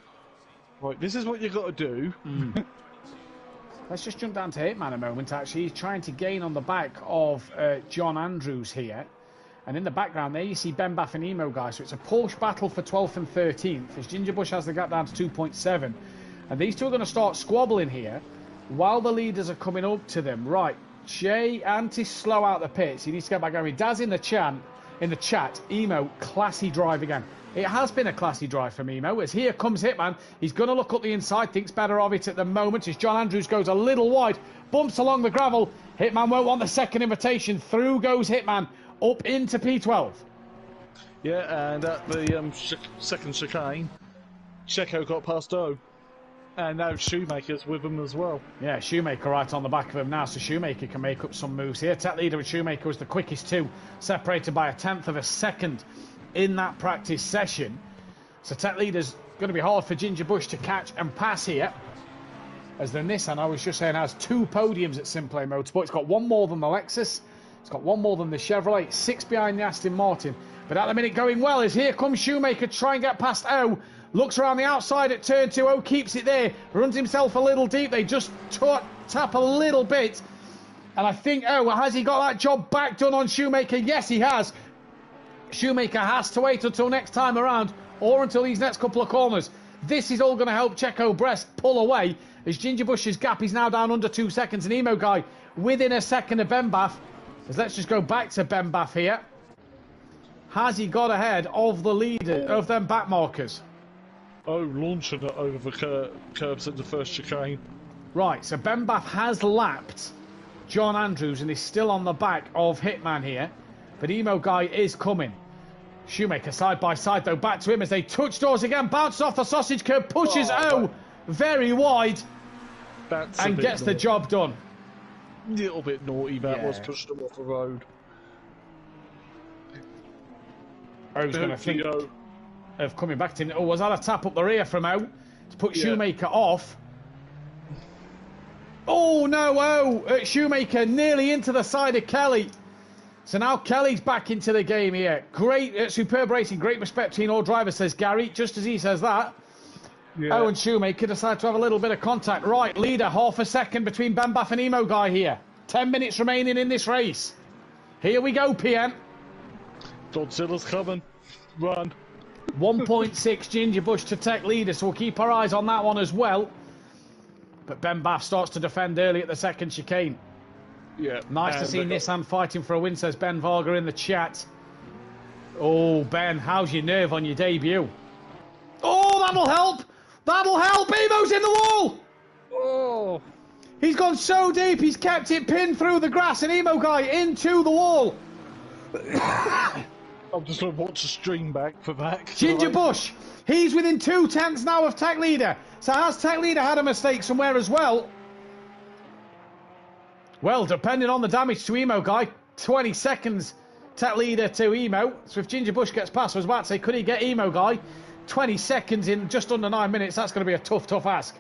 right, this is what you got to do. Let's just jump down to Hitman a moment, actually. He's trying to gain on the back of John Andrews here. And in the background there, you see Ben Baff and Emo Guy. So it's a Porsche battle for 12th and 13th, as Ginger Bush has the gap down to 2.7. And these two are going to start squabbling here while the leaders are coming up to them. Right, Jay, anti-slow out the pits. He needs to get back going. Daz in the chat, Emo, classy drive again. It has been a classy drive from Emo, as here comes Hitman. He's going to look up the inside, thinks better of it at the moment, as John Andrews goes a little wide, bumps along the gravel. Hitman won't want the second invitation. Through goes Hitman, up into P12. Yeah, and at the second chicane, Checo got past O. And now Shoemaker's with him as well. Yeah, Shoemaker right on the back of him now, so Shoemaker can make up some moves here. Tech leader and Shoemaker was the quickest two, separated by 1/10 of a second in that practice session. So Tech leader's going to be hard for Ginger Bush to catch and pass here. As the Nissan, I was just saying, has 2 podiums at SimPlay Motorsport. It's got 1 more than the Lexus. It's got 1 more than the Chevrolet. 6 behind the Aston Martin. But at the minute going well, as here comes Shoemaker, try and get past O. Looks around the outside at turn 2. O keeps it there. Runs himself a little deep. They just tap a little bit. And I think, has he got that job back done on Shoemaker? Yes, he has. Shoemaker has to wait until next time around, or until these next couple of corners. This is all going to help Checo Brest pull away, as Ginger Bush's gap is now down under 2 seconds. And Emo Guy within a second of Ben Baff. As let's just go back to Ben Baff here. Has he got ahead of the leader of them back markers? Oh, launching it over the curbs at the first chicane. Right, so Ben Baff has lapped John Andrews and is still on the back of Hitman here. But Emo Guy is coming. Shoemaker side by side though, back to him as they touch doors again. Bounces off the sausage curb, pushes very wide. And gets the job done. Little bit naughty, that was, pushed him off the road. O's going to think of coming back to him. Oh, was that a tap up the rear from O to put Shoemaker off? Oh no, Shoemaker nearly into the side of Kelly. So now Kelly's back into the game here. Great, superb racing, great respect between all drivers, says Gary. Just as he says that, O and Shoemaker decide to have a little bit of contact. Right, leader, half a second between Ben Baff and Emo Guy here. 10 minutes remaining in this race. Here we go, PN. Godzilla's coming. Run. 1.6 Ginger Bush to Tech leader, so we'll keep our eyes on that one as well. But Ben Baff starts to defend early at the second chicane. Yeah. Nice to see Nissan fighting for a win, says Ben Varga in the chat. Oh, Ben, how's your nerve on your debut? Oh, that'll help! That'll help! Emo's in the wall! Oh! He's gone so deep, he's kept it pinned through the grass, and Emo Guy into the wall. I'm just going to watch the stream back for that. Ginger Bush, he's within 2/10 now of Tech Leader. So has Tech Leader had a mistake somewhere as well? Well, depending on the damage to Emo Guy, 20 seconds Tech Leader to Emo. So if Ginger Bush gets past, I was about to say, could he get Emo Guy? 20 seconds in just under 9 minutes, that's going to be a tough ask.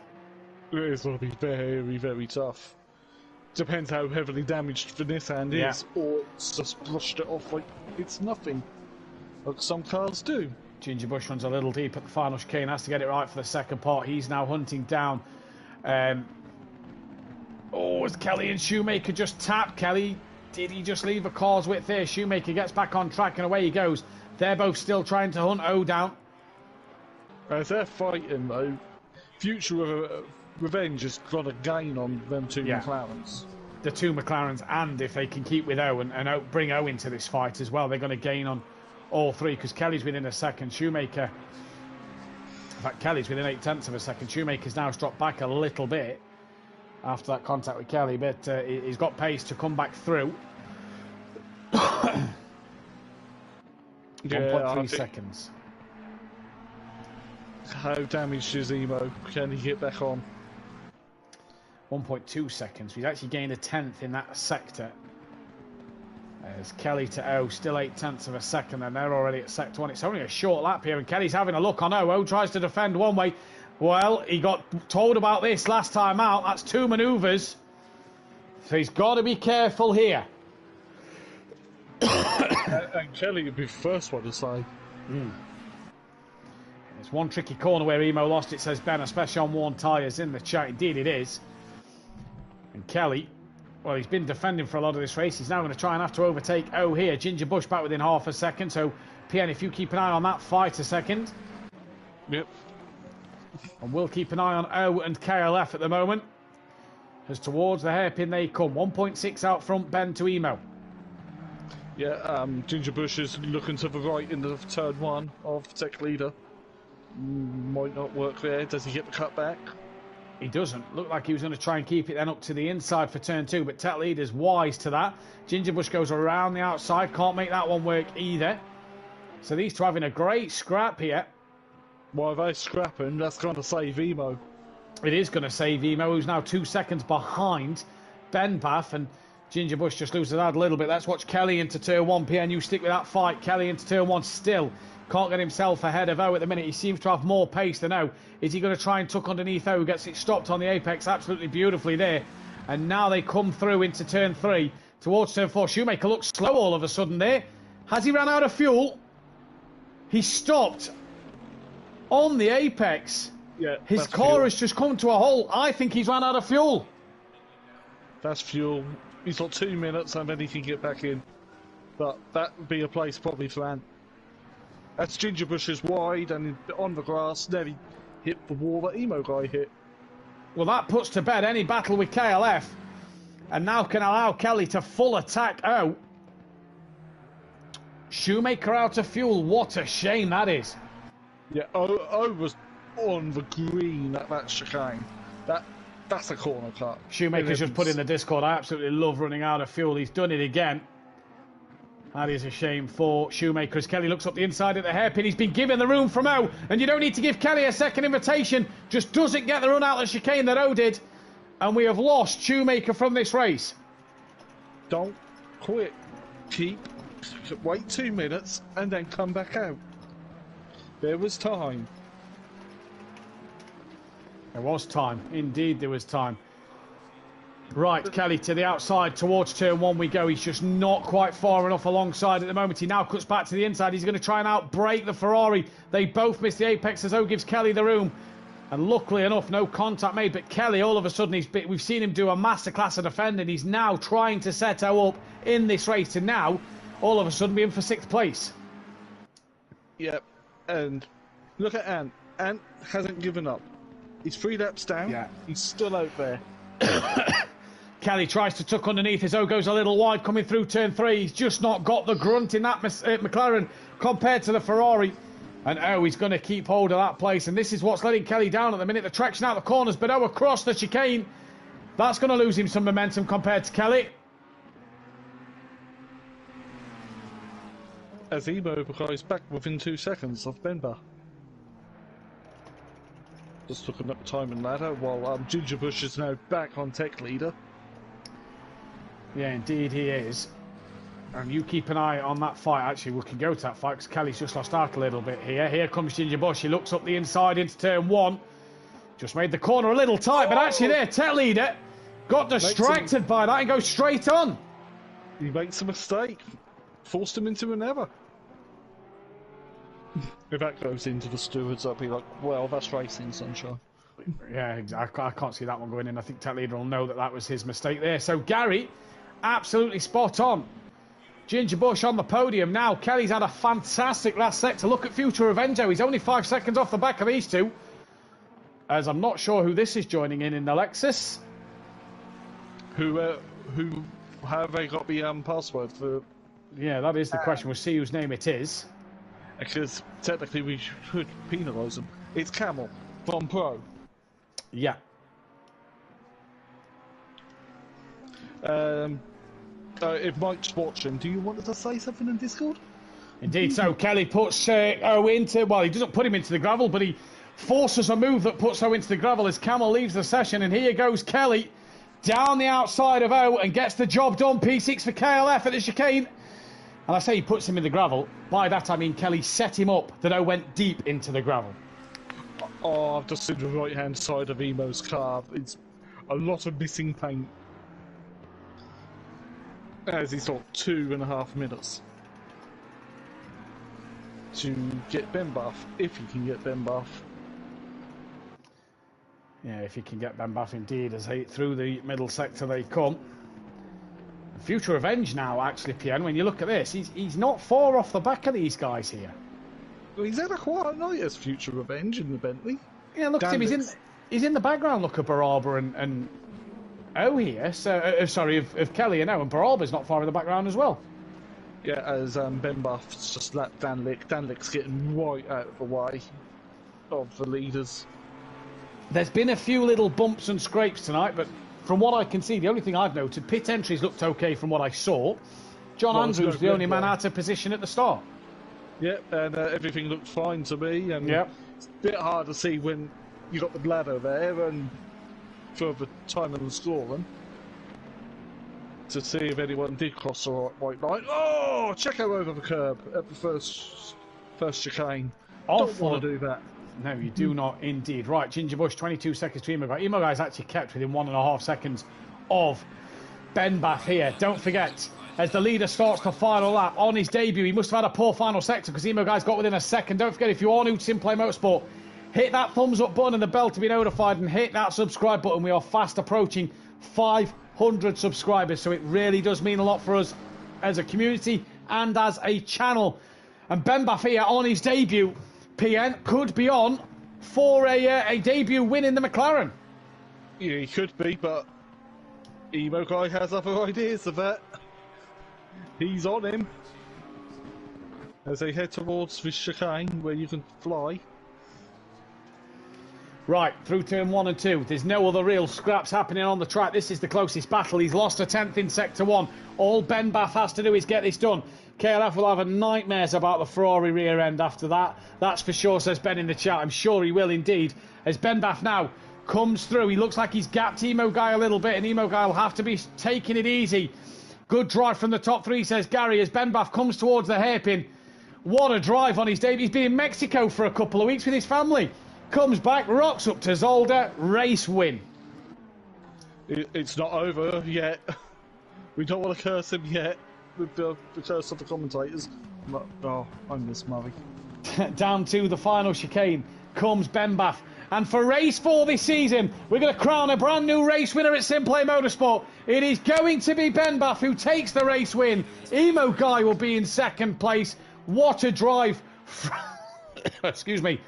It is going to be very, very tough. Depends how heavily damaged the Nissan is, or it's just brushed it off like it's nothing, like some cars do. Ginger Bush runs a little deep at the final chicane, has to get it right for the second part. He's now hunting down. As Kelly and Shoemaker just tap. Kelly, did he just leave a car's width there? Shoemaker gets back on track and away he goes. They're both still trying to hunt O down. As they're fighting though, future revenge is got to gain on them two McLarens. The two McLarens, and if they can keep with O and bring O into this fight as well, they're going to gain on all three, because Kelly's within a second. Shoemaker, in fact, Kelly's within 0.8 of a second. Shoemaker's now dropped back a little bit after that contact with Kelly, but he's got pace to come back through. 1.3 seconds. How damaged is Emo? Can he get back on? 1.2 seconds. He's actually gained 1/10 in that sector. As Kelly to O, still 0.8 of a second, and they're already at sector 1. It's only a short lap here, and Kelly's having a look on O. O tries to defend one way. Well, he got told about this last time out. That's 2 manoeuvres. So he's got to be careful here. And Kelly would be the first one to say. There's one tricky corner where Emo lost it, says Ben, especially on worn tyres in the chat. Indeed it is. And Kelly, well, he's been defending for a lot of this race. He's now going to try and have to overtake O here. Ginger Bush back within half a second. So, PN, if you keep an eye on that, fight a second. Yep. And we'll keep an eye on O and KLF at the moment. As towards the hairpin they come. 1.6 out front, Ben to Emo. Yeah, Ginger Bush is looking to the right in the turn 1 of Tech Leader. Might not work there. Does he get the cut back? He doesn't. Looked like he was going to try and keep it then up to the inside for turn 2, but Tech Leader's wise to that. Ginger Bush goes around the outside. Can't make that one work either. So these two having a great scrap here. While they're scrapping, that's going to save Emo. It is going to save Emo, who's now 2 seconds behind Ben Bath, and Ginger Bush just loses that a little bit. Let's watch Kelly into turn 1. PN, you stick with that fight. Kelly into turn 1 still. Can't get himself ahead of O at the minute. He seems to have more pace than O. Is he going to try and tuck underneath O, who gets it stopped on the apex absolutely beautifully there. And now they come through into turn 3 towards turn 4. Shoemaker looks slow all of a sudden there. Has he ran out of fuel? He stopped on the apex. Yeah, his car has just come to a halt. I think he's run out of fuel. That's fuel. He's got 2 minutes and then he can get back in. But that would be a place probably for Ant. That's Ginger Bush's wide and on the grass. Then he hit the wall that Emo guy hit. Well, that puts to bed any battle with KLF. And now can allow Kelly to full attack O. Shoemaker out of fuel. What a shame that is. Yeah, O was on the green at that chicane. That's a corner cut. Shoemaker's just put in the Discord. I absolutely love running out of fuel. He's done it again. That is a shame for Shoemaker as Kelly looks up the inside at the hairpin. He's been given the room from O, and you don't need to give Kelly a second invitation. Just doesn't get the run out of the chicane that O did. And we have lost Shoemaker from this race. Don't quit. Wait 2 minutes and then come back out. There was time. There was time. Indeed, there was time. Right, Kelly to the outside towards turn 1 we go. He's just not quite far enough alongside at the moment. He now cuts back to the inside. He's going to try and outbrake the Ferrari. They both miss the apex as O gives Kelly the room. And luckily enough, no contact made. But Kelly, all of a sudden, we've seen him do a masterclass of defending. He's now trying to set O up in this race. And now, all of a sudden, be in for 6th place. Yep. And look at Ant. Ant hasn't given up. He's 3 laps down. Yeah. He's still out there. Kelly tries to tuck underneath as O goes a little wide coming through turn 3. He's just not got the grunt in that McLaren compared to the Ferrari. And O, he's going to keep hold of that place. And this is what's letting Kelly down at the minute. The traction out the corners, but O across the chicane. That's going to lose him some momentum compared to Kelly. As Emo goes back within 2 seconds of Benba. Just looking at the timing ladder while Ginger Bush is now back on Tech Leader. Yeah, indeed he is. And you keep an eye on that fight. Actually, we can go to that fight because Kelly's just lost out a little bit here. Here comes Ginger Bush. He looks up the inside into turn 1. Just made the corner a little tight, but actually there, Tech Leader got distracted by that and goes straight on. He makes a mistake. Forced him into an error. If that goes into the stewards, I'll be like, well, that's racing, sunshine. Yeah, exactly. I can't see that one going in. I think Tech Leader will know that that was his mistake there. So Gary, absolutely spot on. Ginger Bush on the podium now. Kelly's had a fantastic last sector. Look at Future Revenjo. He's only 5 seconds off the back of these two. As I'm not sure who this is joining in the Lexus. Who have they got the password for? Yeah, that is the question. We'll see whose name it is. Because technically we should penalise them. It's Camel from Pro. Yeah. If Mike's watching, do you want to say something in Discord? Indeed, so Kelly puts O into... Well, he doesn't put him into the gravel, but he forces a move that puts O into the gravel as Camel leaves the session. And here goes Kelly down the outside of O and gets the job done. P6 for KLF at the chicane. And I say he puts him in the gravel. By that I mean Kelly set him up that O went deep into the gravel. Oh, I've just seen the right-hand side of Emo's car. It's a lot of missing paint. As he's got 2.5 minutes to get Ben Buff, if he can get Ben Buff. Yeah, if he can get Ben Baff indeed, as through the middle sector they come. Future Revenge now, actually, PN, when you look at this, he's not far off the back of these guys here. Well, he's had a quiet night as Future Revenge in the Bentley. Yeah, look at him, he's in the background, look at Baraba and O here, so, sorry, of Kelly and O, and Baraba's not far in the background as well. Yeah, as Ben Buff's just lapped Danlick. Danlick's getting right out of the way of the leaders. There's been a few little bumps and scrapes tonight, but from what I can see, the only thing I've noted, pit entries looked okay from what I saw. John Andrews, the only man out of position at the start. Yep, and everything looked fine to me. And it's a bit hard to see when you got the bladder there and for the time and the scoring to see if anyone did cross the white line. Oh, Checo over the curb at the first chicane. Don't want to do that. No, you do not indeed. Right, Ginger Bush, 22 seconds to Emo Guy. Emo Guy's actually kept within 1.5 seconds of Ben Baff here. Don't forget, as the leader starts the final lap on his debut, he must have had a poor final sector because Emo Guy's got within a second. Don't forget, if you are new to SimPlay Motorsport, hit that thumbs up button and the bell to be notified and hit that subscribe button. We are fast approaching 500 subscribers, so it really does mean a lot for us as a community and as a channel. And Ben Baff here on his debut, PN, could be on for a debut win in the McLaren. Yeah, he could be, but Emo Guy has other ideas of that. He's on him as they head towards this chicane where you can fly. Right, through turn 1 and 2. There's no other real scraps happening on the track. This is the closest battle. He's lost a 10th in Sector 1. All Ben Baff has to do is get this done. KLF will have a nightmares about the Ferrari rear end after that. That's for sure, says Ben in the chat. I'm sure he will indeed. As Ben Baff now comes through, he looks like he's gapped Emo Guy a little bit, and Emo Guy will have to be taking it easy. Good drive from the top three, says Gary, as Ben Baff comes towards the hairpin. What a drive on his debut. He's been in Mexico for a couple of weeks with his family. Comes back, rocks up to Zolder, race win. It's not over yet. We don't want to curse him yet with the curse of the commentators. But, oh, I miss Murray. Down to the final chicane comes Ben Baff. And for race 4 this season, we're going to crown a brand new race winner at SimPlay Motorsport. It is going to be Ben Baff who takes the race win. Emo Guy will be in second place. What a drive. Excuse me.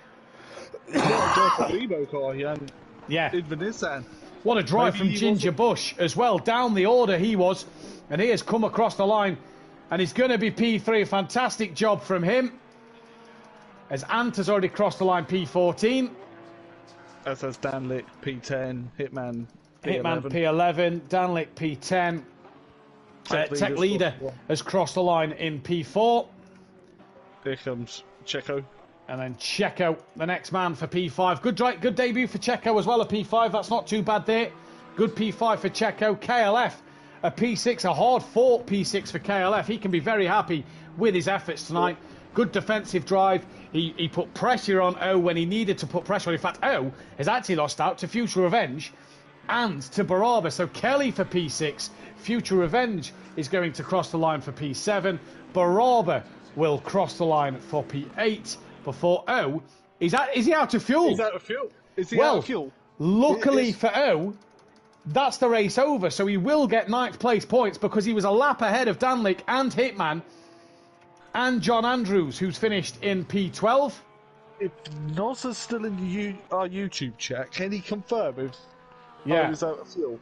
Emo Guy and yeah. in the Nissan. What a drive from Ginger Bush as well. Down the order he was. And he has come across the line. And he's going to be P3. A fantastic job from him. As Ant has already crossed the line, P14. As has Danlick, P10, Hitman, P11. Hitman, P11. Danlick, P10. Tech Leader has crossed the line in P4. Here comes Checo. And then Checo, the next man for P5. Good debut for Checo as well, a P5. That's not too bad there. Good P5 for Checo. KLF, a P6, a hard-fought P6 for KLF. He can be very happy with his efforts tonight. Good defensive drive. He put pressure on O when he needed to put pressure on. In fact, O has actually lost out to Future Revenge and to Baraba. So Kelly for P6. Future Revenge is going to cross the line for P7. Baraba will cross the line for P8 before O. Is he out of fuel? He's out of fuel. Is he out of fuel? Luckily for O, that's the race over. So he will get 9th place points because he was a lap ahead of Danlick and Hitman and John Andrews, who's finished in P12. If Nos is still in our YouTube chat, can he confirm if he's out of fuel?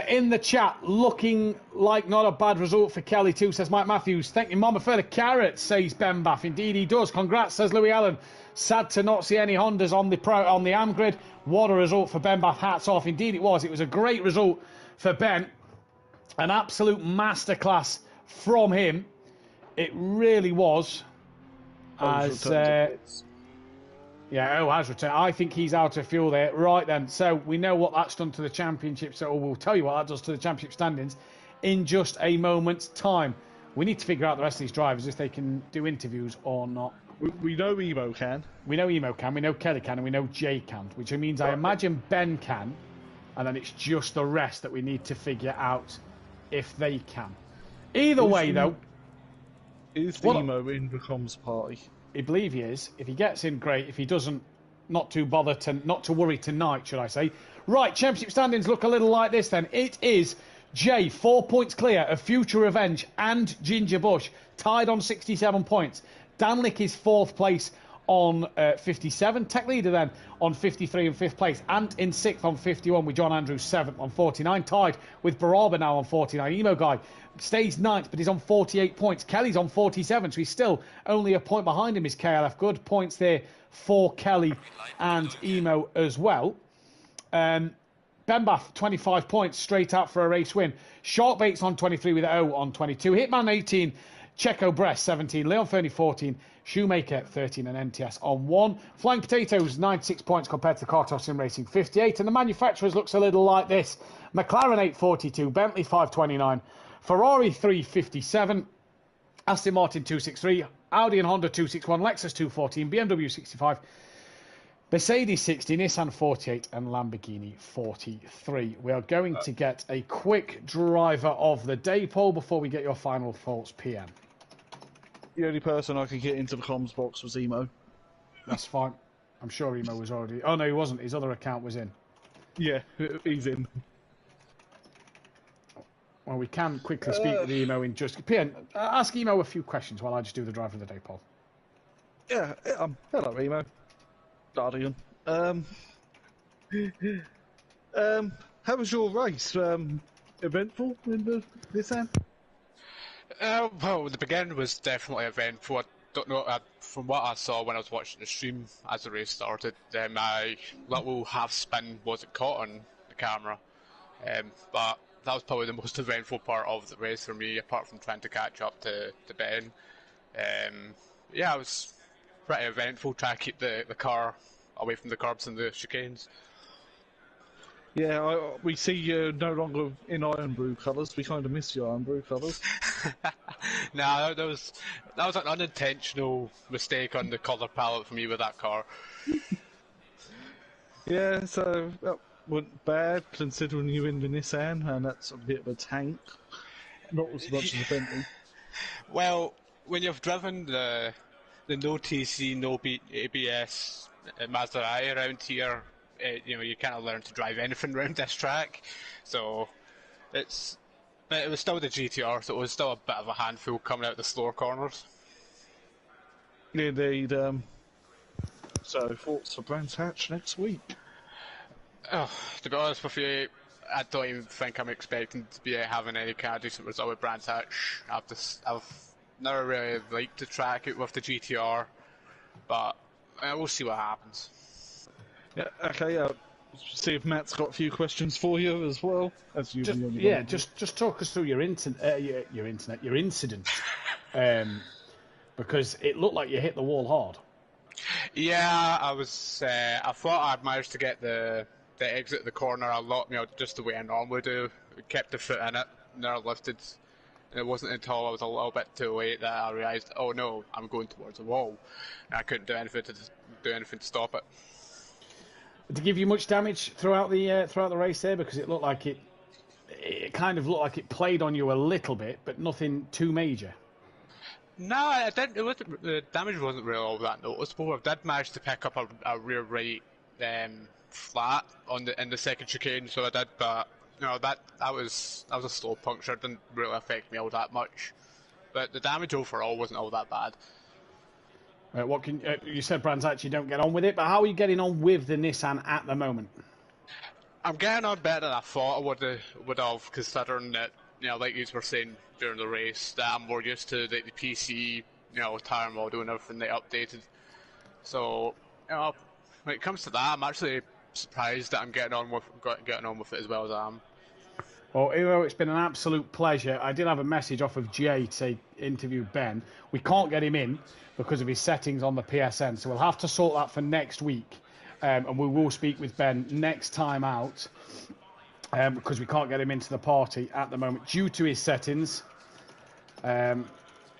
In the chat, looking like not a bad result for Kelly too, says Mike Matthews. Thank you, Mama, for the carrots, says Ben Baff. Indeed he does. Congrats, says Louis Allen. Sad to not see any Hondas on the AM grid. What a result for Ben Baff. Hats off. Indeed it was. It was a great result for Ben. An absolute masterclass from him. It really was. As yeah, O has returned. I think he's out of fuel there. Right then, so we know what that's done to the championship. So we'll tell you what that does to the championship standings in just a moment's time. We need to figure out the rest of these drivers if they can do interviews or not. We know Emo can. We know Emo can. We know Kelly can, and we know Jay can. Which means I imagine Ben can, and then it's just the rest that we need to figure out if they can. Either way, though. Is Emo in the comms party? I believe he is. If he gets in, great. If he doesn't, not to worry tonight, should I say. Right, championship standings look a little like this then. It is Jay, 4 points clear of Future Revenge and Ginger Bush, tied on 67 points. Danlick is 4th place on 57. Tech Leader then on 53 in 5th place. Ant in 6th on 51 with John Andrews 7th on 49. Tied with Baraba now on 49. Emo Guy stays 9th but he's on 48 points. Kelly's on 47, so he's still only a point behind him is KLF. Good points there for Kelly and Emo as well. Benbath, 25 points, straight out for a race win. Sharkbait's on 23 with O on 22. Hitman, 18. Checo Brest, 17. Leon Fernie, 14. Shoemaker, 13. And NTS on 1. Flying Potatoes, 96 points compared to Cartos Sim Racing, 58. And the manufacturers looks a little like this. McLaren, 842. Bentley, 529. Ferrari, 357. Aston Martin, 263. Audi and Honda, 261. Lexus, 214. BMW, 65. Mercedes 60, Nissan 48 and Lamborghini 43. We are going to get a quick driver of the day poll before we get your final thoughts, PM. The only person I could get into the comms box was Emo. That's fine. I'm sure Emo was already... Oh, no, he wasn't. His other account was in. Yeah, he's in. Well, we can quickly speak with Emo in just... PM, ask Emo a few questions while I just do the driver of the day poll. Yeah, hello, Emo. Guardian. How was your race? Eventful in the Nissan? Well, the beginning was definitely eventful. I don't know, from what I saw when I was watching the stream as the race started, my little half spin wasn't caught on the camera. But that was probably the most eventful part of the race for me, apart from trying to catch up to Ben. Yeah, it was pretty eventful, trying to keep the car away from the curbs and the chicanes. Yeah, we see you no longer in Iron Brew colours. We kind of miss your Iron Brew colours. Nah, that was an unintentional mistake on the colour palette for me with that car. Yeah, so that wasn't bad considering you're in the Nissan, and that's a bit of a tank. Not as much as a Bentley. Well, when you've driven the no TC, no ABS Maserati around here, you kind of learn to drive anything around this track. So but it was still the GTR, so it was still a bit of a handful coming out the slower corners. Indeed. So thoughts for Brands Hatch next week? Oh, to be honest with you, I don't even think I'm expecting to be having any kind of decent result with Brands Hatch. I've never really liked the track out with the GTR, but we'll see what happens. Yeah, okay, see if Matt's got a few questions for you as well. As you just talk us through your incident, because it looked like you hit the wall hard. Yeah, I thought I'd managed to get the exit the corner a lot, just the way I normally do. Kept the foot in it, never lifted. And it wasn't until I was a little bit too late that I realised, oh no, I'm going towards a wall. And I couldn't do anything to stop it. Did it give you much damage throughout the race there? Because it looked like it kind of looked like it played on you a little bit, but nothing too major. No, it didn't. The damage wasn't really all that noticeable. I did manage to pick up a rear right flat in the second chicane, so I did. But that was a slow puncture. It didn't really affect me all that much. But the damage overall wasn't all that bad. You said Brands actually don't get on with it, but how are you getting on with the Nissan at the moment? I'm getting on better than I thought I would have, considering that, like you were saying during the race, that I'm more used to the PC, tire model and everything they updated. So, when it comes to that, I'm actually surprised that I'm getting on with it as well as I am. Well, Iro, it's been an absolute pleasure. I did have a message off of Jay to say interview Ben. We can't get him in because of his settings on the PSN, so we'll have to sort that for next week. And we will speak with Ben next time out because we can't get him into the party at the moment due to his settings. One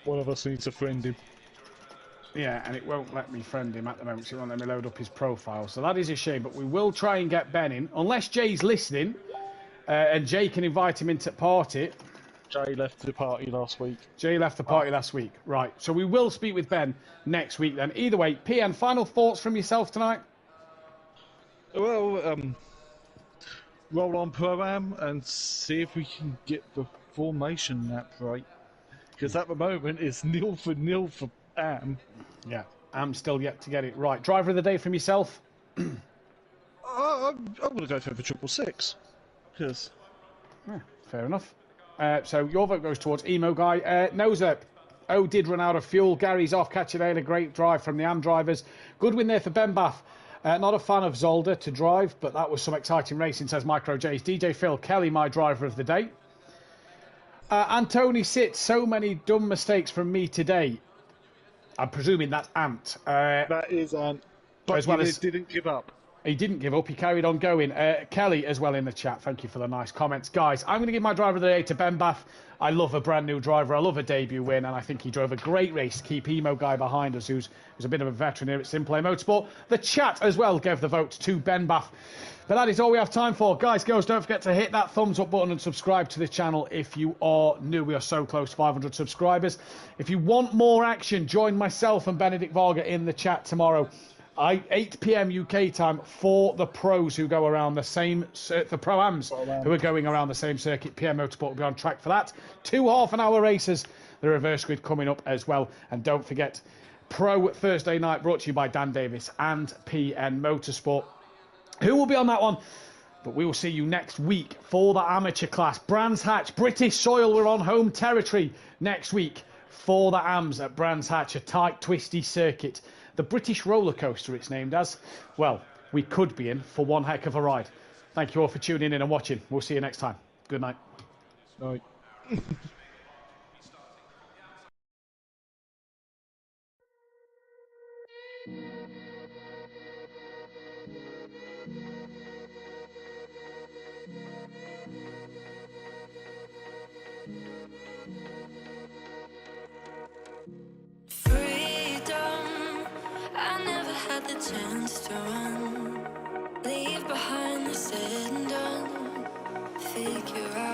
of us needs to friend him. Yeah, and it won't let me friend him at the moment, so it won't let me load up his profile. So that is a shame, but we will try and get Ben in, unless Jay's listening. And Jay can invite him into the party. Jay left the party last week. Last week. Right. So we will speak with Ben next week then. Either way, PN, final thoughts from yourself tonight? Well, roll on Pro-Am and see if we can get the formation map right. Because at the moment it's 0 for Am. Yeah, I'm still yet to get it right. Driver of the day from yourself? I'm going to go for the 666. Because... Yeah, fair enough. So your vote goes towards Emo Guy. Noser. O did run out of fuel. Gary's off. Catch you later. Great drive from the Am drivers. Good win there for Ben Bath. Not a fan of Zolder to drive, but that was some exciting racing, says Micro J's. DJ Phil Kelly, my driver of the day. Antony Sitz, so many dumb mistakes from me today. I'm presuming that's Ant. that is Ant. But as well as didn't give up. He didn't give up. He carried on going. Kelly as well in the chat. Thank you for the nice comments. Guys, I'm going to give my driver of the day to Ben Bath. I love a brand new driver. I love a debut win, and I think he drove a great race to keep Emo Guy behind us, who's a bit of a veteran here at SimPlay Motorsport. The chat as well gave the vote to Ben Bath. But that is all we have time for. Guys, girls, don't forget to hit that thumbs up button and subscribe to the channel if you are new. We are so close to 500 subscribers. If you want more action, join myself and Benedict Varga in the chat tomorrow. 8 p.m. UK time for the pros who go around the same, the Pro-Ams who are going around the same circuit. PNMotorsport will be on track for that. 2 half-an-hour races, the reverse grid coming up as well. And don't forget, Pro Thursday night brought to you by Dan Davis and PNMotorsport. Who will be on that one? But we will see you next week for the amateur class. Brands Hatch, British soil, we're on home territory next week for the AMs at Brands Hatch, a tight, twisty circuit. The British roller coaster it's named as. Well, we could be in for one heck of a ride. Thank you all for tuning in and watching. We'll see you next time. Good night. Night. I never had the chance to run. Leave behind the said and done. Figure out